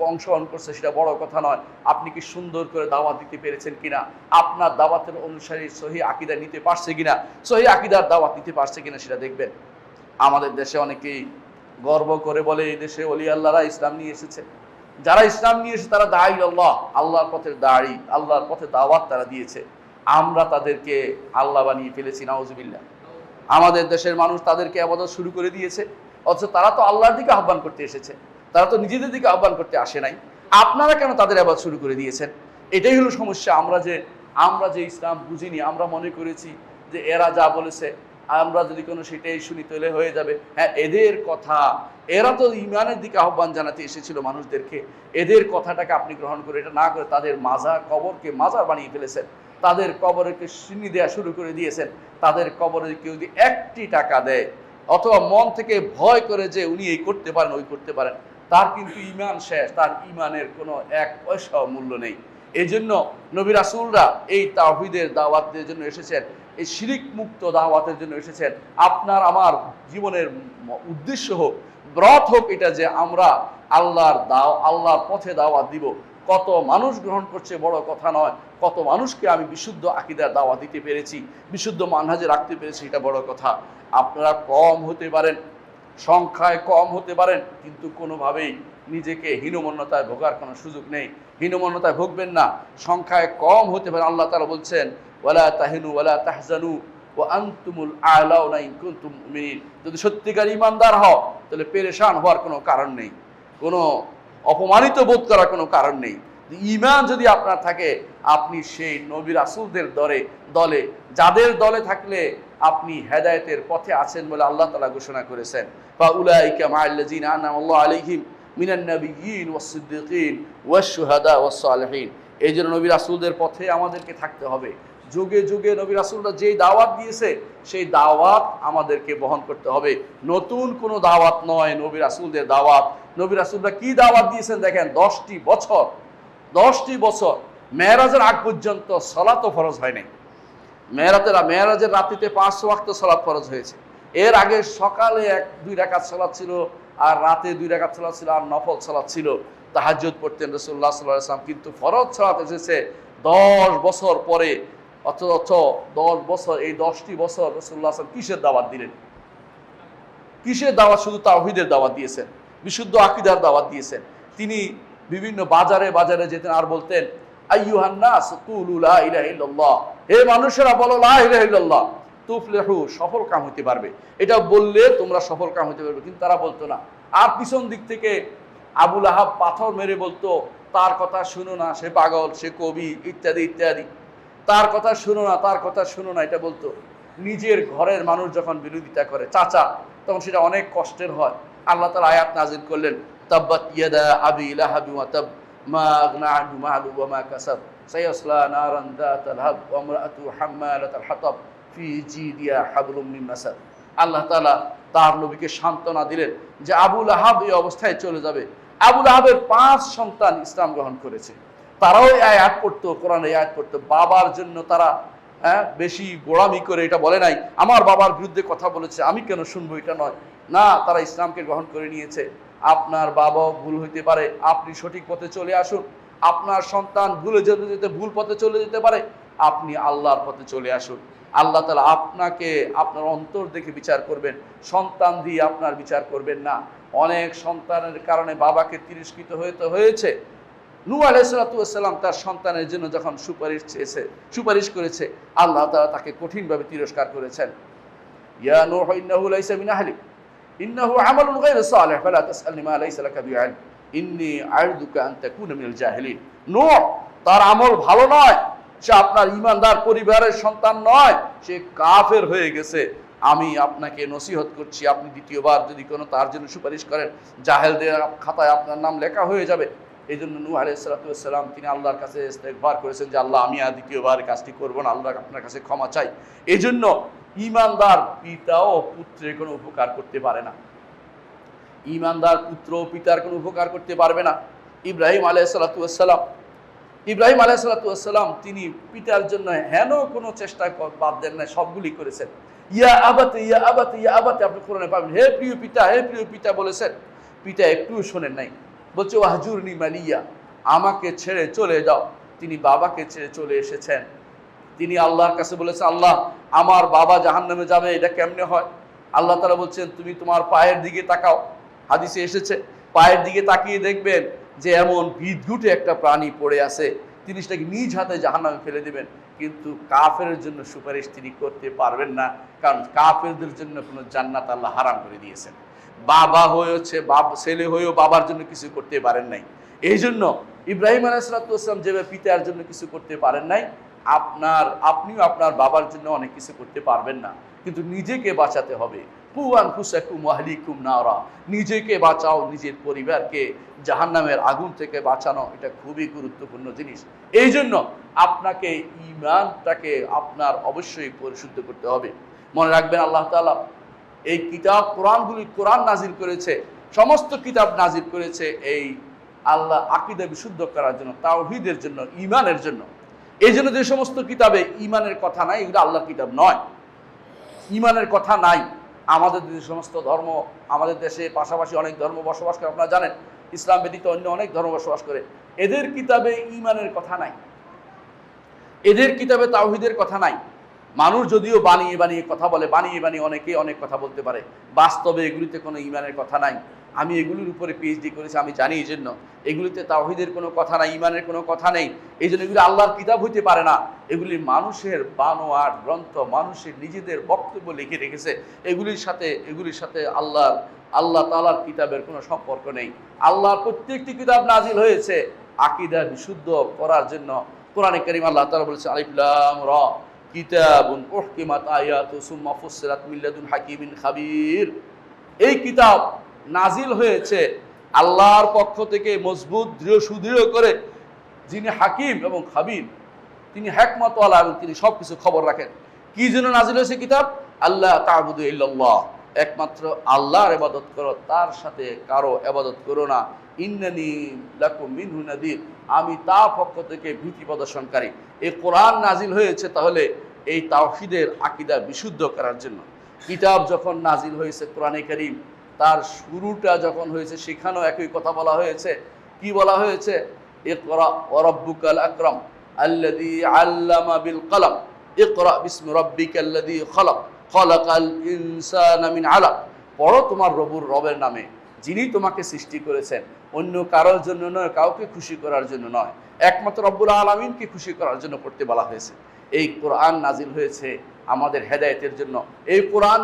অংশগ্রহণ করছে সেটা বড় কথা নয়, আপনি কি সুন্দর করে দাওয়াত দিতে পেরেছেন কিনা, আপনার দাওয়াতের অনুসারী সহি আকীদা নিতে পারছে কিনা, সহি আকীদার দাওয়াত নিতে পারছে কিনা সেটা দেখবেন। আমাদের দেশে অনেকেই গর্ব করে বলে এই দেশে ওলি আল্লাহরা ইসলাম নিয়ে এসেছে। যারা ইসলাম নিয়ে এসেছে তারা দাঈ আল্লাহ, আল্লাহর পথের দাড়ি, আল্লাহর পথে দাওয়াত তারা দিয়েছে। আমরা তাদেরকে আল্লাহ বানিয়ে ফেলেছি, নাউজুবিল্লাহ। আমাদের দেশের মানুষ তাদেরকে ইবাদত শুরু করে দিয়েছে, অথচ তারা তো আল্লাহর দিকে আহ্বান করতে এসেছে, তারা তো নিজেদের দিকে আহ্বান করতে আসে নাই। আপনারা কেন তাদের ইবাদত শুরু করে দিয়েছেন? এটাই হলো সমস্যা। আমরা যে ইসলাম বুঝিনি, আমরা মনে করেছি যে এরা যা বলেছে আমরা যদি কোনো সেটাই শুনি তাহলে হয়ে যাবে। হ্যাঁ, এদের কথা, এরা তো ইমানের দিকে আহ্বান জানাতে এসেছিল মানুষদেরকে, এদের কথাটাকে আপনি গ্রহণ করে এটা না করে তাদের মাজার, কবরকে মাজার বানিয়ে ফেলেছেন, তাদের কবরকে সিন্নি দেওয়া শুরু করে দিয়েছেন। তাদের কবরে কেউ যদি একটি টাকা দেয় অথবা মন থেকে ভয় করে যে উনি এই করতে পারেন ওই করতে পারেন, তার কিন্তু ঈমান শেষ, তার ঈমানের কোনো এক পয়সাও মূল্য নেই। এই জন্য নবী রাসূলরা এই তাওহীদের দাওয়াতের জন্য এসেছেন, এই শিরিক মুক্ত দাওয়াতের জন্য এসেছেন। আপনার আমার জীবনের উদ্দেশ্য হোক, ব্রত হোক এটা যে আমরা আল্লাহর পথে দাওয়াত দিব। কত মানুষ গ্রহণ করছে বড় কথা নয়, কত মানুষকে আমি বিশুদ্ধ আকীদার দাওয়াত দিতে পেরেছি, বিশুদ্ধ মানহাজে রাখতে পেরেছি, এটা বড় কথা। আপনারা কম হতে পারেন, সংখ্যায় কম হতে পারেন, কিন্তু কোনোভাবেই নিজেকে হীনমন্যতায় ভোগার কোনো সুযোগ নেই। হীনমন্যতায় ভুগবেন না, সংখ্যায় কম হতে পারেন। আল্লাহ তাআলা বলছেন, ওয়ালা তাহিনু ওয়ালা তাহজানু ওয়া আনতুমুল আ'লাউনা ইন কুনতুম মুমিনিন। যদি সত্যিকার ঈমানদার হও তাহলে পেরেশান হওয়ার কোনো কারণ নেই, কোনো অপমানিত বোধ করার কোনো কারণ নেই। ঈমান যদি আপনার থাকে, আপনি সেই নবী রাসূলদের দলে, যাদের দলে থাকলে আপনি হেদায়েতের পথে আছেন বলে আল্লাহ তাআলা ঘোষণা করেছেন। ফাউলাইকা মা'আল্লাযিনা আনআমাল্লাহু আলাইহিম মিনান নাবিয়্যিন ওয়াস সিদ্দীকিন ওয়াশ শুহাদা ওয়াস সালিহিন। এই জন্য নবী রাসূলদের পথে আমাদেরকে থাকতে হবে। যুগে যুগে নবী রাসূলরা যেই দাওয়াত দিয়েছে সেই দাওয়াত আমাদেরকে বহন করতে হবে। নতুন কোনো দাওয়াত নয়, নবী রাসূলদের দাওয়াত। নবী রাসূলরা কি দাওয়াত দিয়েছেন দেখেন, 10টি বছর মেরাজের আগ পর্যন্ত সালাতও ফরজ হয়নি। মেরাজের রাত্রিতে 5 ওয়াক্ত সালাত ফরজ হয়েছে। এর আগে সকালে 1-2 রাকাত সালাত ছিল, আর রাতে 2 রাকাত সালাত ছিল, আর নফল সালাত ছিল। তাহাজ্জুদ পড়তেন রাসূলুল্লাহ সাল্লাল্লাহু আলাইহি ওয়াসাল্লাম, কিন্তু ফরজ সালাত এসেছে 10 বছর পরে। অথচ 10 বছর, এই 10টি বছর রাসূলুল্লাহ সাল্লাল্লাহু আলাইহি ওয়াসাল্লাম কিসের দাওয়াত দিলেন? কিসের দাওয়াত? শুধু তাওহীদের দাওয়াত দিয়েছেন, বিশুদ্ধ আকীদার দাওয়াত দিয়েছেন। তিনি বিভিন্ন বাজারে বাজারে যেতেন আর বলতেন, আইয়ুহান নাস কুলু লা ইলাহা ইল্লাল্লাহ, হে মানুষেরা বলো লা ইলাহা ইল্লাল্লাহ তুফলিহু, সফল কাম হতে পারবে। এটা বললে তোমরা সফল কাম হতে পারবে। কিন্তু তারা বলতো না। আর পিছন দিক থেকে আবু লাহাব পাথর মেরে বলতো, তার কথা শুনো না, সে পাগল, সে কবি, ইত্যাদি ইত্যাদি। তার কথা শুনো না, তার কথা শুনো না, এটা বলতো। নিজের ঘরের মানুষ যখন বিরোধিতা করে, চাচা, তখন সেটা অনেক কষ্টের হয়। আল্লাহ তাআলা আয়াত নাযিল করলেন, তাব্বাত ইয়াদা আবি লাহাবি ওয়া তাব মা আগনা আনহু মালু ওয়া মা কাসাব সায়াসলা নারান যাতাল হাব ওয়া ইমরাআতু হাম্মালাতাল হাতাব ফি জিদিয়া হাবলুম মিন মাসাদ। আল্লাহ তাআলা তার নবীকে সান্ত্বনা দিলেন যে আবু লাহাব এই অবস্থায় চলে যাবে। আবু লাহাবের 5 সন্তান ইসলাম গ্রহণ করেছে, তারাও এই আয়াত পড়তো, কোরআনে আয়াত পড়তো। বাবার জন্য তারা বেশি গোড়ামি করে এটা বলে নাই, আমার বাবার বিরুদ্ধে কথা বলেছে আমি কেন শুনবো, এটা নয়। না, তারা ইসলামকে গ্রহণ করে নিয়েছে। আপনার বাবাও ভুল হইতে পারে, আপনি সঠিক পথে চলে আসুন। আপনার সন্তান ভুলে যেতে যেতে ভুল পথে চলে যেতে পারে, আপনি আল্লাহর পথে চলে আসুন। আল্লাহ তাআলা আপনাকে আপনার অন্তর দেখে বিচার করবেন, সন্তান দিয়ে আপনার বিচার করবেন না। অনেক সন্তানের কারণে বাবাকে তিরস্কৃত হয়েছে। নূহ আলাইহিস সালাতু ওয়াস সালাম তার সন্তানের জন্য যখন সুপারিশ করেছে, আল্লাহ তাআলা তাকে কঠিনভাবে তিরস্কার করেছেন। ইয়া নূহ ইন্নাহু লাইসা মিন আহলিক ইন্নাহু আমালুন গায়রু সালিহ ফালা তাসআলনি মা লাইসা লাকা বিইলম ইন্নী আ'ইযুকা আন তাকুনা মিনাল জাহিলিন। নূহ, তার আমল ভালো নয়, সে আপনার ঈমানদার পরিবারের সন্তান নয়, সে কাফের হয়ে গেছে। আমি আপনাকে নসিহত করছি, আপনি দ্বিতীয়বার যদি কোনো তার জন্য সুপারিশ করেন, জাহেলদের খাতায় আপনার নাম লেখা হয়ে যাবে। এই জন্য নূহ আলাইহিস সালাম তিনি আল্লাহর কাছে ইস্তেগফার করেছেন যে আল্লাহ আমি আর দ্বিতীয়বার কাজটি করব না, আল্লাহ আপনার কাছে ক্ষমা চাই। এই জন্য ঈমানদার পিতা ও পুত্রের কোনো উপকার করতে পারে না, ঈমানদার পুত্র ও পিতার কোনো উপকার করতে পারবে না। ইব্রাহিম আলাইহিস সালাম তিনি পিতার জন্য হেন কোনো চেষ্টা বাদ দেন না, সবগুলি করেছেন। ইয়া আবাতে ইয়া আবাতে ইয়া আবাতে আপনি কোরআনে পাবেন, হে প্রিয় পিতা বলেছেন। পিতা একটু শোনেন নাই, বলছে ওয়াহজুরনি মালিয়া, আমাকে ছেড়ে চলে যাও। তিনি বাবাকে ছেড়ে চলে এসেছেন। তিনি আল্লাহর কাছে বলেছেন, আল্লাহ আমার বাবা জাহান্নামে যাবে, এটা কেমনে হয়? আল্লাহ তাআলা বলছেন তুমি তোমার পায়ের দিকে তাকাও। হাদিসে এসেছে পায়ের দিকে তাকিয়ে দেখবেন যে এমন বিদ্যুটে একটা প্রাণী পড়ে আছে, তিনি সেটাকে নিজ হাতে জাহান্নামে ফেলে দিবেন। কিন্তু কাফেরের জন্য সুপারিশ তিনি করতে পারবেন না, কারণ কাফেরদের জন্য কোনো জান্নাত আল্লাহ হারাম করে দিয়েছেন। বাবা হয়েছে ছেলে হয়েও বাবার জন্য কিছু করতে পারেন নাই। এই জন্য ইব্রাহিম আলাইহিস সালাম যেভাবে পিতার জন্য কিছু করতে পারেন নাই, আপনিও আপনার বাবার জন্য অনেক কিছু করতে পারবেন না। কিন্তু নিজেকে বাঁচাতে হবে। কু আনফুসাকুম ওয়া আহলিকুম নারা, নিজেকে বাঁচাও, নিজের পরিবারকে জাহান্নামের আগুন থেকে বাঁচানো, এটা খুবই গুরুত্বপূর্ণ জিনিস। এই জন্য আপনাকে ঈমানটাকে আপনার অবশ্যই পরিশুদ্ধ করতে হবে। মনে রাখবেন আল্লাহ তাআলা এই কিতাব কোরআন নাজিল করেছে, সমস্ত কিতাব নাজিল করেছে এই আল্লাহ আকীদা বিশুদ্ধ করার জন্য, তাওহীদের জন্য, ঈমানের জন্য। এই জন্য যে সমস্ত কিতাবে ঈমানের কথা নাই, এগুলো আল্লাহর কিতাব নয়, ঈমানের কথা নাই। আমাদের যে সমস্ত ধর্ম, আমাদের দেশে পাশাপাশি অনেক ধর্ম বসবাস করে, আপনারা জানেন ইসলাম ব্যতীত অন্য অনেক ধর্ম বসবাস করে, এদের কিতাবে ঈমানের কথা নাই, এদের কিতাবে তাওহীদের কথা নাই। মানুষ যদিও বানিয়ে বানিয়ে কথা বলে, বানিয়ে অনেকে অনেক কথা বলতে পারে, বাস্তবে এগুলিতে কোনো ঈমানের কথা নাই। আমি এগুলির উপরে পিএইচডি করেছি, আমি জানি এই জন্য এগুলিতে তাওহীদের কোনো কথা নাই, ঈমানের কোনো কথা নেই। এই জন্য এগুলি আল্লাহর কিতাব হইতে পারে না। এগুলি মানুষের বানোয়াট গ্রন্থ, মানুষের নিজেদের বক্তব্য লিখে রেখেছে। এগুলির সাথে আল্লাহ তাআলার কিতাবের কোনো সম্পর্ক নেই। আল্লাহর প্রত্যেকটি কিতাব নাজিল হয়েছে আকীদা বিশুদ্ধ করার জন্য। কোরআনে কারীম আল্লাহ তাআলা বলেছে আলিফ লাম রা কিতাবুন উহকিমাত আয়াতু সুম্মা ফুসসিলাত মিন লাদুন হাকিমিন খাবীর। এই কিতাব নাজিল হয়েছে আল্লাহর পক্ষ থেকে, মজবুত সুদৃঢ় করে, যিনি হাকিম এবং খাবীর, তিনি হিকমতওয়ালা এবং তিনি সবকিছু খবর রাখেন। কি জন্য নাজিল হয়েছে কিতাব? আল্লাহ তা'বুদু ইল্লাল্লাহ, একমাত্র আল্লাহর ইবাদত করো, তার সাথে কারো ইবাদত করো না। ইন্নানি লাকুম মিনহু নাযীর, আমি তার পক্ষ থেকে ভীতি প্রদর্শনকারী। এই কোরআন নাজিল হয়েছে তাহলে এই তাওহীদের আকীদা বিশুদ্ধ করার জন্য। কিতাব যখন নাজিল হয়েছে কোরআনে কারীম, তার শুরুটা যখন হয়েছে সেখানেও একই কথা বলা হয়েছে। কি বলা হয়েছে? ইকরা ওয়া রাব্বুকাল আকরাম আল্লাযী আল্লামা বিল কলম ইকরা বিসমি রাব্বিকাল্লাযী খলাক খলাকাল ইনসানা মিন আলাক। পড়ো তোমার রবের নামে, যিনি তোমাকে সৃষ্টি করেছেন, অন্য কারোর জন্য নয়, কাউকে খুশি করার জন্য নয়, একমাত্র রব্বুল আলামিনকে খুশি করার জন্য পড়তে বলা হয়েছে। এই কোরআন নাজিল হয়েছে আমাদের হেদায়েতের জন্য। এই কোরআন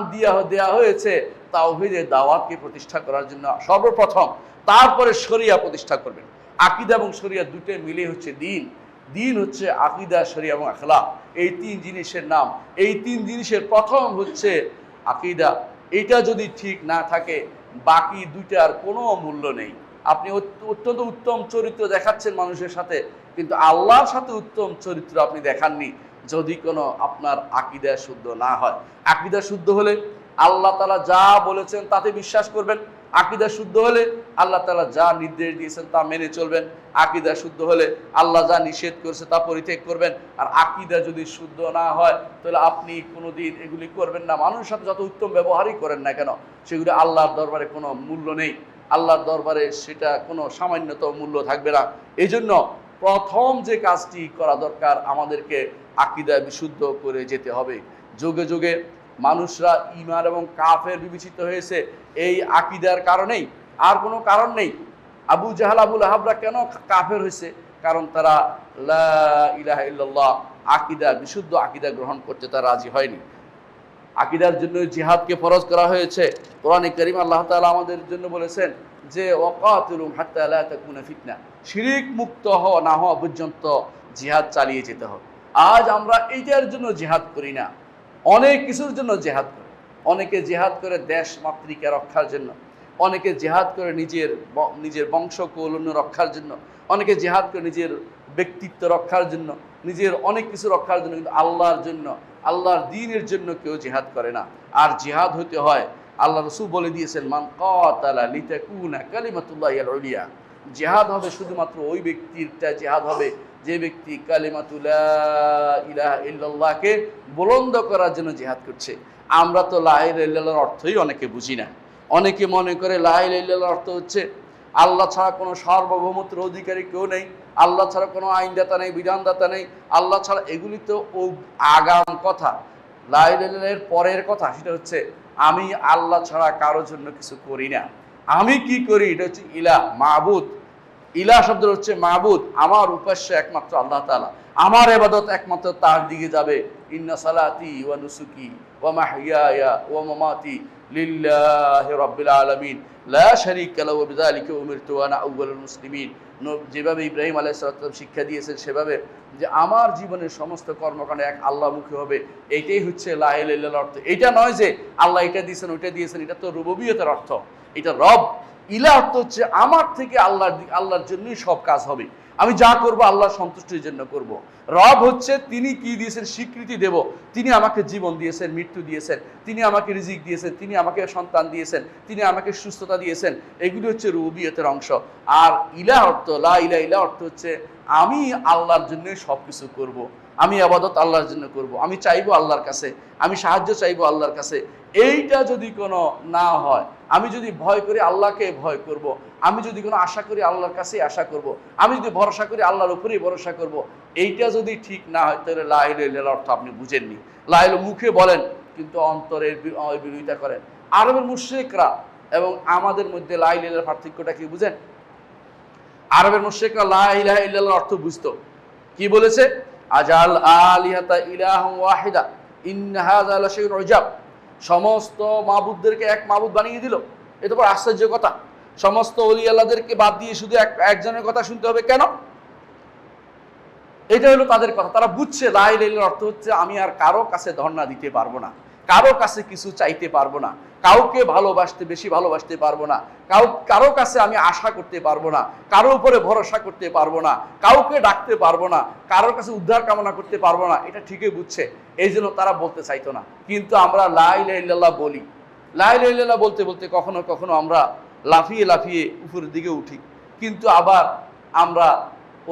দেয়া হয়েছে তাওহীদের দাওয়াতকে প্রতিষ্ঠা করার জন্য সর্বপ্রথম, তারপরে শরিয়া প্রতিষ্ঠা করবেন। আকীদা এবং শরিয়া দুটোই মিলে হচ্ছে দ্বীন। দ্বীন হচ্ছে আকীদা, শরিয়া এবং আখলাক, এই তিন জিনিসের নাম। এই তিন জিনিসের প্রথম হচ্ছে আকীদা। এটা যদি ঠিক না থাকে বাকি দুইটার কোনো মূল্য নেই। আপনি অত্যন্ত উত্তম চরিত্র দেখাচ্ছেন মানুষের সাথে, কিন্তু আল্লাহর সাথে উত্তম চরিত্র আপনি দেখাননি যদি কোনো আপনার আকীদা শুদ্ধ না হয়। আকীদা শুদ্ধ হলে আল্লাহ তাআলা যা বলেছেন তাতে বিশ্বাস করবেন। আকীদা শুদ্ধ হলে আল্লাহ তাআলা যা নির্দেশ দিয়েছেন তা মেনে চলবেন। আকীদা শুদ্ধ হলে আল্লাহ যা নিষেধ করেছে তা পরিত্যাগ করবেন। আর আকীদা যদি শুদ্ধ না হয় তাহলে আপনি কোনোদিন এগুলি করবেন না। মানুষের সাথে যত উত্তম ব্যবহারই করেন না কেন, সেগুলি আল্লাহর দরবারে কোনো মূল্য নেই। আল্লাহর দরবারে সেটা কোনো সামান্যতম মূল্য থাকবে না। এই জন্য প্রথম যে কাজটি করা দরকার, আমাদেরকে আকীদা বিশুদ্ধ করে যেতে হবে। যুগে যুগে মানুষরা ঈমান এবং কাফের বিবেচিত হয়েছে এই আকীদার কারণেই, আর কোনো কারণ নেই। আবু জাহাল, আবু লাহাবরা কেন কাফের হয়েছে? কারণ তারা লা ইলাহা ইল্লাল্লাহ আকীদা, বিশুদ্ধ আকীদা গ্রহণ করতে তারা রাজি হয়নি। আকীদার জন্য জিহাদকে ফরজ করা হয়েছে। কোরআনে কারীম আল্লাহ তাআলা আমাদের জন্য বলেছেন যে ওয়াকাতিলুম হাত্তা লা তাকুনা ফিতনা, শিরক মুক্ত হওয়া না হওয়া পর্যন্ত জিহাদ চালিয়ে যেতে হবে। আজ আমরা এইটার জন্য জিহাদ করি না, অনেক কিছুর জন্য জিহাদ করে। অনেকে জিহাদ করে দেশ মাতৃকা রক্ষার জন্য, অনেকে জিহাদ করে নিজের বংশকৌলন্য রক্ষার জন্য, অনেকে জিহাদ করে নিজের ব্যক্তিত্ব রক্ষার জন্য, নিজের অনেক কিছু রক্ষার জন্য, কিন্তু আল্লাহর জন্য, আল্লাহর দ্বীনের জন্য কেউ জিহাদ করে না। আর জিহাদ হতে হয়, আল্লাহ রাসূল বলে দিয়েছেন, মান কাতালা লিতাকুনা কালিমাতুল্লাহিল উলিয়া। জিহাদ হবে শুধুমাত্র ওই ব্যক্তিরটা জিহাদ হবে যে ব্যক্তি কালিমাতুল লা ইলাহা ইল্লাল্লাহকে বুলন্দ করার জন্য জিহাদ করছে। আমরা তো লা ইলাহা ইল্লাল্লাহর অর্থই অনেকে বুঝি না। অনেকে মনে করে লা ইলাহা ইল্লাল্লাহর অর্থ হচ্ছে আল্লাহ ছাড়া কোনো সার্বভৌমত্বের অধিকারী কেউ নেই, আল্লাহ ছাড়া কোনো আইনদাতা নেই, বিধানদাতা নেই, আল্লাহ ছাড়া। এগুলি তো ও আগাম কথা। লা ইলাহা ইল্লাল্লাহর পরের কথা সেটা হচ্ছে আমি আল্লাহ ছাড়া কারোর জন্য কিছু করি না। আমি কি করি? এটা হচ্ছে ইলাহ, মাবুদ। ইলাহ শব্দ হচ্ছে মাবুদ, আমার উপাস্য একমাত্র আল্লাহ তাআলা, আমার ইবাদত একমাত্র তার দিকে যাবে। ইন্না সালাতি ওয়া নুসুকি ওয়া মাহইয়ায়া ওয়া মামাতি লিল্লাহি রাব্বিল আলামিন লা শারীকা লাহু ওয়া বিযালিকা উমিরতু ওয়া আনা আউয়ালুল মুসলিমিন। যেভাবে ইব্রাহিম আলাইহিস সালাম শিক্ষা দিয়েছেন সেভাবে যে আমার জীবনের সমস্ত কর্মকাণ্ড এক আল্লাহমুখী হবে, এইটাই হচ্ছে লা ইলাহা ইল্লাল্লাহর অর্থ। এটা নয় যে আল্লাহ এটা দিয়েছেন ওইটা দিয়েছেন, এটা তো রুবুবিয়তের অর্থ। এটা রব, ইলাহ অর্থ হচ্ছে আমার থেকে আল্লাহর জন্যই সব কাজ হবে, আমি যা করব আল্লাহর সন্তুষ্টির জন্য করব। রব হচ্ছে তিনি কি দিয়েছেন স্বীকৃতি দেব, তিনি আমাকে জীবন দিয়েছেন, মৃত্যু দিয়েছেন, তিনি আমাকে রিজিক দিয়েছেন, তিনি আমাকে সন্তান দিয়েছেন, তিনি আমাকে সুস্থতা দিয়েছেন। এগুলি হচ্ছে রুবুবিয়তের অংশ। আর ইলাহ অর্থ, লা ইলাহা ইল্লাল্লাহ অর্থ হচ্ছে আমি আল্লাহর জন্যই সব কিছু করব, আমি ইবাদত আল্লাহর জন্য করব, আমি চাইবো আল্লাহর কাছে, আমি সাহায্য চাইবো আল্লাহর কাছে। এইটা যদি কোনো না হয়, আমি যদি ভয় করি আল্লাহকে ভয় করব, আমি যদি কোনো আশা করি আল্লাহর কাছে আশা করব, আমি যদি ভরসা করি আল্লাহর উপরেই ভরসা করব, এইটা যদি ঠিক না হয় তাহলে লা ইলাহা ইল্লাল্লাহর অর্থ আপনি বুঝেননি। লা ইলাহা মুখে বলেন কিন্তু অন্তরের বিরোধিতা করেন। আরবের মুশরিকরা এবং আমাদের মধ্যে লা ইলাহা ইল্লাল্লাহর পার্থক্যটা কি বুঝেন? আরবের মুশরিকরা লা ইলাহা ইল্লাল্লাহর অর্থ বুঝতো। কি বলেছে? আজাল আলিহাতা ইলাহান ওয়াহিদা ইন্না হাযা লাশাইউন উজাব। সমস্ত মাবুদদেরকে এক মাবুদ বানিয়ে দিল। এটা তো আশ্চর্য কথা। সমস্ত ওলি আল্লাহদেরকে বাদ দিয়ে শুধু একজনের কথা শুনতে হবে কেন? এটা হলো তাদের কথা। তারা বুঝছে লা ইলাহা ইল্লাল্লাহর অর্থ হচ্ছে আমি আর কারো কাছে ধর্ণা দিতে পারবো না, কারো কাছে কিছু চাইতে পারবো না, কাউকে বেশি ভালোবাসতে পারবো না, কারো কাছে আমি আশা করতে পারবো না, কারো উপরে ভরসা করতে পারবো না, কাউকে ডাকতে পারবো না, কারোর কাছে উদ্ধার কামনা করতে পারবো না। এটা ঠিকই বুঝছে, এই জন্য তারা বলতে চাইতো না। কিন্তু আমরা লা ইলাহা ইল্লাল্লাহ বলি। লা ইলাহা ইল্লাল্লাহ বলতে বলতে কখনো কখনো আমরা লাফিয়ে লাফিয়ে উপরের দিকে উঠি, কিন্তু আবার আমরা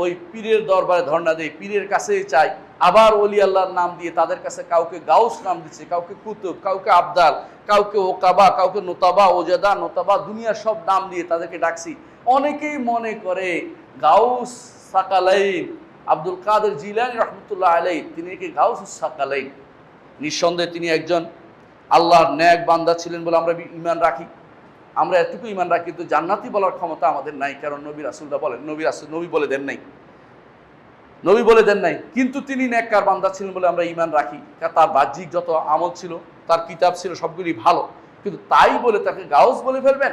ওই পীরের দরবারে ধর্ণা দেই, পীরের কাছেই চাই। আবার ওলি আল্লাহর নাম দিয়ে তাদের কাছে কাউকে গাউস নাম দিচ্ছে, কাউকে কুতুব, কাউকে আবদাল, কাউকে ওকাবা, কাউকে নোতাবা, ওজাদা, নোতাবা, দুনিয়ার সব নাম দিয়ে তাদেরকে ডাকছি। অনেকেই মনে করে গাউস সাকালাইন, আব্দুল কাদের জিলানী রহমতুল্লাহ আলাইহি, তিনি কি গাউস সাকালাইন। নিঃসন্দেহে তিনি একজন আল্লাহর নেক বান্দা ছিলেন বলে আমরা ঈমান রাখি। আমরা এতটুকু ঈমান রাখি, কিন্তু জান্নাতি বলার ক্ষমতা আমাদের নাই, কারণ নবী রাসূলরা বলেন, নবী বলে দেন নাই। কিন্তু তিনি নেককার বান্দা ছিলেন বলে আমরা ঈমান রাখি। তার বাহ্যিক যত আমল ছিল, তার কিতাব ছিল, সবগুলি ভালো, কিন্তু তাই বলে তাকে গাউস বলে ফেলবেন?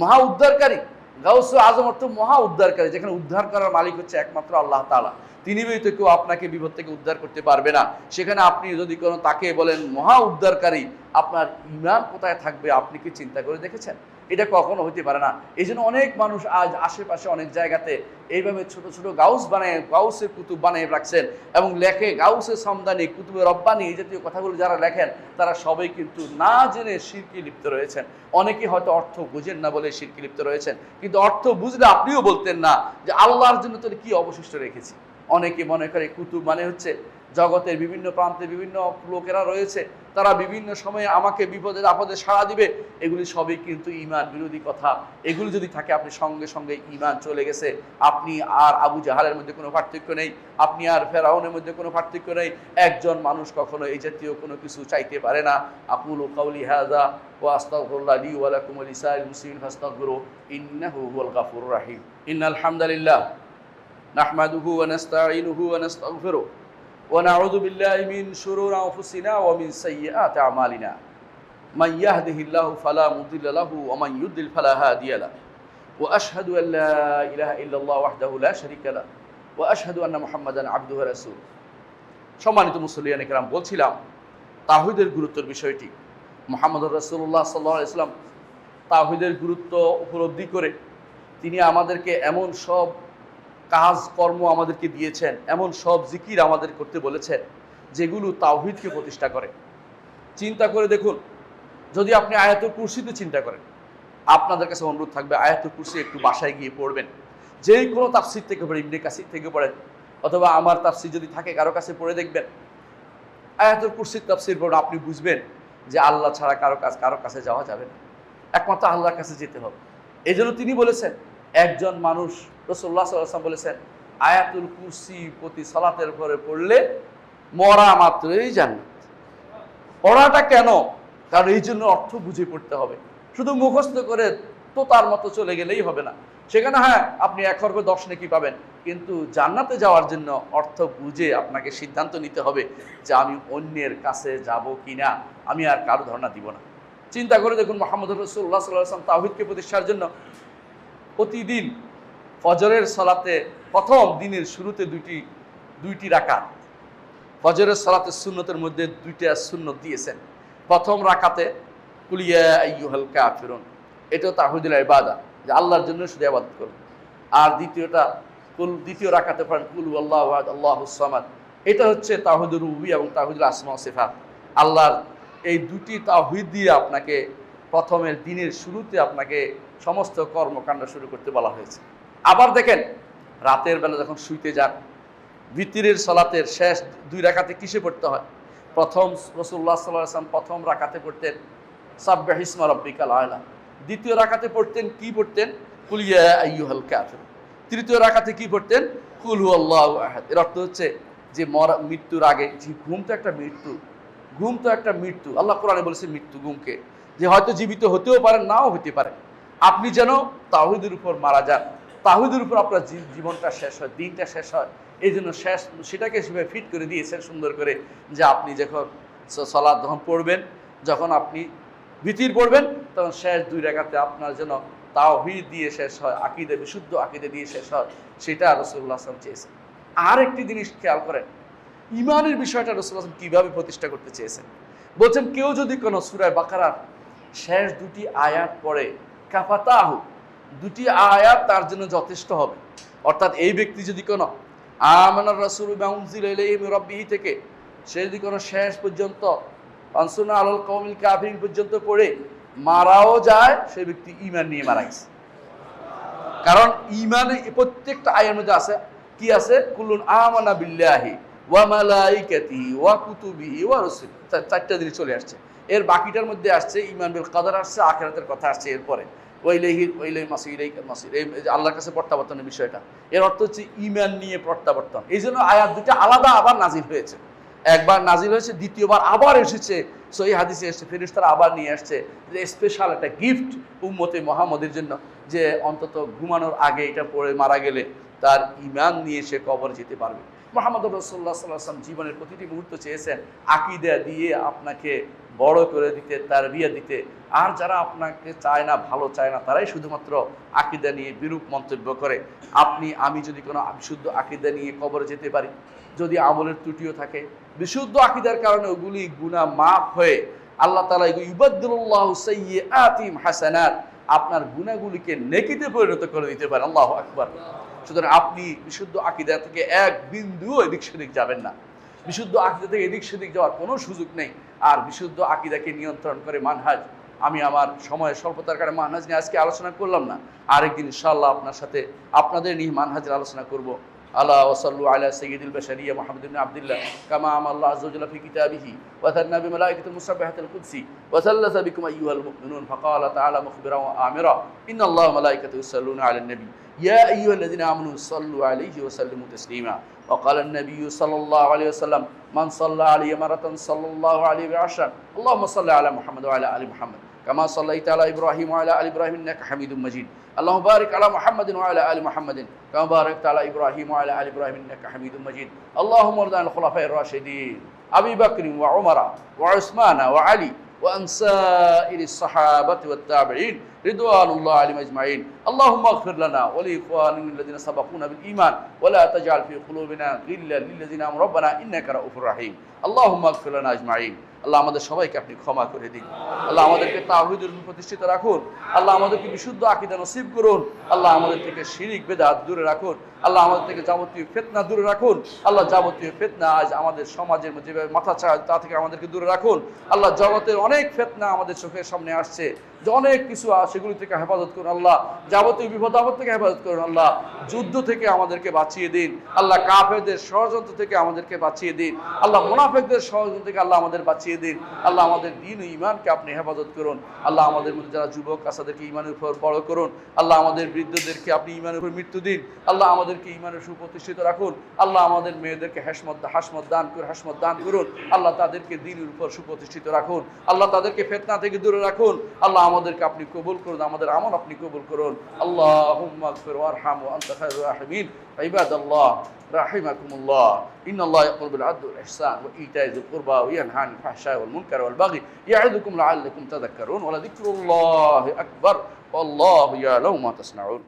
মহা উদ্ধারকারী, গাউস আজম অর্থ মহা উদ্ধারকারী, যেখানে উদ্ধার করার মালিক হচ্ছে একমাত্র আল্লাহ তাআলা। তিনি ব্যতীত কেউ আপনাকে বিপদ থেকে উদ্ধার করতে পারবে না। সেখানে আপনি যদি কোনো তাকে বলেন মহা উদ্ধারকারী, আপনার ঈমান কোথায় থাকবে আপনি কি চিন্তা করে দেখেছেন? এটা কখনো হতে পারে না। এই জন্য অনেক মানুষ আজ আশেপাশে অনেক জায়গাতে এইভাবে ছোট ছোট গাউস বানায়, গাউসের কুতুব বানিয়ে রাখছেন এবং লেখে গাউসের সামদানি, কুতুবে রব্বানি, এই জাতীয় কথাগুলো যারা লেখেন তারা সবাই কিন্তু না জেনে শিরকে লিপ্ত রয়েছেন। অনেকে হয়তো অর্থ বুঝেন না বলে শিরকে লিপ্ত রয়েছেন, কিন্তু অর্থ বুঝলে আপনিও বলতেন না যে আল্লাহর জন্য তোর কি অবশিষ্ট রেখেছি। অনেকে মনে করে কুতুব মানে হচ্ছে জগতের বিভিন্ন প্রান্তে বিভিন্ন লোকেরা রয়েছে, তারা বিভিন্ন সময়ে আমাকে বিপদে আপদে সাড়া দিবে। এগুলি সবই কিন্তু ঈমান বিরোধী কথা। এগুলি যদি থাকে আপনি সঙ্গে সঙ্গে ঈমান চলে গেছে। আপনি আর আবু জাহালের মধ্যে কোনো পার্থক্য নেই, আপনি আর ফেরাউনের মধ্যে কোনো পার্থক্য নেই। একজন মানুষ কখনো এই জাতীয় কোনো কিছু চাইতে পারে না। আকুলু কাউলি হাযা ওয়া আস্তাগফিরুল্লাহ লি ওয়া লাকুম ওয়া লিসাইরিল মুসলিমিন ফাস্তাগফিরু ইন্নাহু হুয়াল গাফুরুর রাহিম। ইন্নাল হামদালিল্লাহ নাহমাদুহু ওয়া নাস্তাঈনুহু ওয়া নাস্তাগফিরুহু ونعوذ بالله من شرور أنفسنا ومن سيئات أعمالنا من يهده الله فلا مضل له ومن يضلل فلا هادي له وأشهد أن لا إله إلا الله وحده لا شريك له وأشهد أن محمدا عبده ورسوله। সম্মানিত মুসল্লিয়ান কিরাম, বলছিলাম তাওহীদের গুরুত্বের বিষয়টি। মুহাম্মদুর রাসূলুল্লাহ সাল্লাল্লাহু আলাইহি ওয়াসাল্লাম তাওহীদের গুরুত্ব উপলব্ধি করে তিনি আমাদেরকে এমন সব কাজ কর্ম আমাদেরকে দিয়েছেন, এমন সব জিকির আমাদের করতে বলেছেন যেগুলো তাওহীদকে প্রতিষ্ঠা করে। চিন্তা করে দেখুন, যদি আপনি আয়াতুল কুরসিতে চিন্তা করেন, আপনাদের কাছে অনুরোধ থাকবে আয়াতুল কুরসি একটু বাসায় গিয়ে পড়বেন। যেই কোনো তাফসীর থেকে পড়েন, ইবনে কাসির থেকে পড়েন, অথবা আমার তাফসীর যদি থাকে কারো কাছে পড়ে দেখবেন। আয়াতুল কুরসির তাফসীর পড়ুন, আপনি বুঝবেন যে আল্লাহ ছাড়া কারো কাছে যাওয়া যাবে না, একমাত্র আল্লাহর কাছে যেতে হবে। এই জন্য তিনি বলেছেন, একজন মানুষ, রাসূলুল্লাহ সাল্লাল্লাহু আলাইহি ওয়াসাল্লাম বলেছেন, আয়াতুল কুরসি প্রতি সালাতের পরে পড়লে মরা মাত্রই জান্নাত। পড়াটা কেন? কারণ এই জন্য অর্থ বুঝে পড়তে হবে। শুধু মুখস্থ করে তো তার মতো চলে গেলেই হবে না। সেখানে হ্যাঁ, আপনি 1 খরবে 10 নেকি পাবেন, কিন্তু জান্নাতে যাওয়ার জন্য অর্থ বুঝে আপনাকে সিদ্ধান্ত নিতে হবে যে আমি অন্যের কাছে যাব কিনা, আমি আর কারো ধারণা দিব না। চিন্তা করে দেখুন, মুহাম্মদুর রাসূলুল্লাহ সাল্লাল্লাহু আলাইহি ওয়াসাল্লাম তাওহীদকে প্রতিষ্ঠার জন্য প্রতিদিন ফজরের সালাতে প্রথম দিনের শুরুতে দুইটি রাকাত, ফজরের সালাতের সুন্নতের মধ্যে 2টা সুন্নত দিয়েছেন। প্রথম রাকাতে কুল ইয়া আইয়ুহাল কাফিরুন, এটা তাওহীদুল ইবাদা, যে আল্লাহর জন্য শুধু ইবাদত করুন। আর দ্বিতীয় রাকাতে পড়েন কুল হুয়াল্লাহু আহাদ আল্লাহুস সামাদ, এটা হচ্ছে তাওহীদুর রুবুবিয়্যাহ এবং তাওহীদুল আসমা ওয়া সিফাত। আল্লাহর এই দুটি তাওহীদ দিয়ে আপনাকে প্রথমের দিনের শুরুতে আপনাকে সমস্ত কর্মকাণ্ড শুরু করতে বলা হয়েছে। আবার দেখেন, রাতের বেলা যখন শুইতে যান, ভিতরের সালাতের শেষ 2 রাকাতে কিসে পড়তে হয়? প্রথম রাসূলুল্লাহ সাল্লাল্লাহু আলাইহি ওয়াসাল্লাম প্রথম রাকাতে পড়তেন সাব্বিহ ইসমা রাব্বিকাল আ'লা, দ্বিতীয় রাকাতে পড়তেন কি পড়তেন? কুল ইয়া আইয়ুহাল কাফিরুন। তৃতীয় রাকাতে কি পড়তেন? কুল হুয়াল্লাহু আহাদ। এর অর্থ হচ্ছে যে মৃত্যুর আগে, যে ঘুম তো একটা মৃত্যু, আল্লাহ কোরআনে বলেছে মৃত্যু ঘুমকে, যে হয়তো জীবিত হতেও পারেন, নাও হতে পারে, আপনি যেন তাওহীদের উপর মারা যান, তাওহীদের উপর আপনার জীবনটা শেষ হয়, দিনটা শেষ হয়। এই জন্য সেটাকে সেভাবে ফিট করে দিয়েছেন সুন্দর করে, যে আপনি যখন সালাত যখন পড়বেন, যখন আপনি ভিতর পড়বেন, তখন শেষ 2 রাকাতে আপনার যেন তাওহীদ দিয়ে শেষ হয়, আকীদা, বিশুদ্ধ আকীদা দিয়ে শেষ হয়, সেটা রাসূলুল্লাহ সাল্লাল্লাহু আলাইহি ওয়াসাল্লাম চেয়েছেন। আর একটি জিনিস খেয়াল করেন, ইমানের বিষয়টা রাসূলুল্লাহ সাল্লাল্লাহু আলাইহি ওয়াসাল্লাম কিভাবে প্রতিষ্ঠা করতে চেয়েছেন। বলছেন, কেউ যদি কোনো সূরা বাকারার শেষ 2টি আয়াত পড়ে, কাফাতাহু, 2টি আয়াত তার জন্য যথেষ্ট হবে। অর্থাৎ এই ব্যক্তি যদি কোনো আমানার রাসূলু বিমা উনজিলা ইলাইহি মির রাব্বিহি থেকে সে যদি কোনো শেষ পর্যন্ত আনসুরনা আলাল কওমিল কাফিরিন পর্যন্ত পড়ে মারাও যায়, সে ব্যক্তি ঈমান নিয়ে মারা গেছে। কারণ ঈমানে প্রত্যেকটা আয়াতের মধ্যে আছে কি আছে? কুল্লুন আমানা বিল্লাহি ওয়া মালাইকাতিহি ওয়া কুতুবিহি ওয়া রুসুলিহি, 4টা জিনিস চলে আসছে। এর বাকিটার মধ্যে আসছে ঈমান বিল কদর, আসছে আখিরাতের কথা আসছে, এরপরে ওয়াইলাইহি মাসির, এই আল্লাহর কাছে প্রত্যাবর্তনের বিষয়টা। এর অর্থ হচ্ছে ঈমান নিয়ে প্রত্যাবর্তন। এই জন্য আয়াত 2টা আলাদা আবার নাজিল হয়েছে। একবার নাজিল হয়েছে, দ্বিতীয়বার আবার এসেছে, সহিহ হাদিসে এসেছে, ফেরেশতারা আবার নিয়ে আসছে যে স্পেশাল একটা গিফট উম্মতে মুহাম্মদের জন্য, যে অন্তত ঘুমানোর আগে এটা পড়ে মারা গেলে তার ঈমান নিয়ে সে কবরে যেতে পারবে। মুহাম্মদ রাসূলুল্লাহ সাল্লাল্লাহু আলাইহি ওয়াসাল্লাম জীবনের প্রতিটি মুহূর্ত চেয়েছেন আকীদা দিয়ে আপনাকে বড় করে দিতে, তারবিয়া দিতে। আর যারা আপনাকে চায় না, ভালো চায় না, তারাই শুধুমাত্র আকীদা নিয়ে বিরূপ মন্তব্য করে। আমি যদি কোনো বিশুদ্ধ আকীদা নিয়ে কবরে যেতে পারি, যদি আমলের ত্রুটিও থাকে, বিশুদ্ধ আকীদার কারণে ওগুলি গুনাহ মাফ হয়ে আল্লাহ তাআলা ইউবাদদিলুল্লাহু সাইয়্যাতিহিম হাসানাত, আপনার গুনাহগুলিকে নেকিতে পরিণত করে দিতে পারেন। আল্লাহু আকবার। সুতরাং আপনি বিশুদ্ধ আকীদা থেকে এক বিন্দুও এদিক সেদিক যাবেন না। বিশুদ্ধ আকীদা থেকে এদিক সেদিক যাওয়ার কোনো সুযোগ নেই। আর বিশুদ্ধ আকীদাকে নিয়ন্ত্রণ করে মানহাজ, আমি আমার সময়ের স্বল্পতার কারণে মানহাজ নিয়ে আজকে আলোচনা করলাম না, আরেকদিন ইনশাআল্লাহ আপনার সাথে আপনাদের নিয়ে মানহাজের আলোচনা করব। আলা ওয়াসাল্লু আলা সাইয়্যিদিল বাশারিয়া মুহাম্মদ ইবনে আব্দুল্লাহ কামা আমাল্লাহু আযজা ওয়া জাল্লা ফি কিতাবিহি ওয়া তান্না বি মালাইকাতিল মুসাব্বিহাতিল কুদসি ওয়া সাল্লাসা বিকুম আইয়ুহাল মুমিনুন ফাকালা তাআলা মুখবিরান ওয়া আমিরা ইন্নাল্লাহা ওয়া মালাইকাতাহু ইউসাল্লুনা আলান নবী ইয়া আইয়ুহাল্লাযিনা আমানু সাল্লু আলাইহি ওয়া সাল্লিমু তাসলিমা ওয়া ক্বালা আন-নবী সাল্লাল্লাহু আলাইহি ওয়াসাল্লাম মান সাল্লা আলাইহি মারাতান সাল্লাল্লাহু আলাইহি ওয়া আশরান আল্লাহুম্মা সাল্লি আলা মুহাম্মদ ওয়া আলা আলি মুহাম্মদ কামা সাল্লাইতা আলা ইব্রাহিম ওয়া আলা আলি ইব্রাহিম ইন্নাকা হামিদুম মাজিদ اللهم بارك على محمد وعلى آل محمد كما باركت على إبراهيم وعلى آل إبراهيم إنك حميد مجيد اللهم ارض عن الخلفاء الراشدين أبي بكر وعمر وعثمان وعلي وعن سائر الصحابة والتابعين رضوان الله عليهم أجمعين اللهم اغفر لنا ولإخواننا الذين سبقونا بالإيمان ولا تجعل في قلوبنا غلا للذين آمنوا ربنا إنك رؤوف رحيم اللهم اغفر لنا أجمعين আল্লাহ আমাদের সবাইকে আপনি ক্ষমা করে দিন। আল্লাহ আমাদেরকে তাওহীদের উপর প্রতিষ্ঠিত রাখুন। আল্লাহ আমাদেরকে বিশুদ্ধ আকীদা নসিব করুন। আল্লাহ আমাদের থেকে শিরিক বিদআত দূরে রাখুন। আল্লাহ আমাদের থেকে যাবতীয় ফিতনা দূরে রাখুন। আল্লাহ যাবতীয় ফিতনা আজ আমাদের সমাজের মধ্যে যেভাবে মাথা চায় তা থেকে আমাদেরকে দূরে রাখুন। আল্লাহ জগতের অনেক ফিতনা আমাদের চোখের সামনে আসছে, যে অনেক কিছু সেগুলি থেকে হেফাজত করুন। আল্লাহ যাবতীয় বিপদ আপদ থেকে হেফাজত করুন। আল্লাহ যুদ্ধ থেকে আমাদেরকে বাঁচিয়ে দিন। আল্লাহ কাফেরদের ষড়যন্ত্র থেকে আমাদেরকে বাঁচিয়ে দিন। আল্লাহ মুনাফিকদের ষড়যন্ত্র থেকে আল্লাহ আমাদের বাঁচিয়ে দিন। আল্লাহ আমাদের দ্বীন ও ঈমানকে আপনি হেফাজত করুন। আল্লাহ আমাদের মধ্যে যারা যুবক আছে তাদেরকে ঈমানের উপর বড় করুন। আল্লাহ আমাদের বৃদ্ধদেরকে আপনি ঈমানের উপর মৃত্যু দিন। আল্লাহ আমাদেরকে ঈমানের সুপ্রতিষ্ঠিত রাখুন। আল্লাহ আমাদের মেয়েদেরকে হাসমত দান করুন। আল্লাহ তাদেরকে দ্বীনের উপর সুপ্রতিষ্ঠিত রাখুন। আল্লাহ তাদেরকে ফিতনা থেকে দূরে রাখুন। আল্লাহ আমাদেরকে আপনি কবুল করুন, আমাদের আমল আপনি কবুল করুন। আল্লাহুম্মা আগফির ওয়ারহাম ওয়া আনতা খায়রুর রাহিমিন। ইবাদাল্লাহ রাহিমাকুমুল্লাহ, ইন্নাল্লাহ ইয়া'মুরু বিল আদলি ওয়াল ইহসান ওয়া ইতা'i যিল কুরবা ওয়া ইয়ানহা আনিল ফাহশা'i ওয়াল মুনকারি ওয়াল বাগই ইয়া'iদুকুম লা'আল্লাকুম তাযাক্কারুন ওয়া লাযিকরুল্লাহি আকবার ওয়াল্লাহু ইয়া'লামু মা তাসনাউন।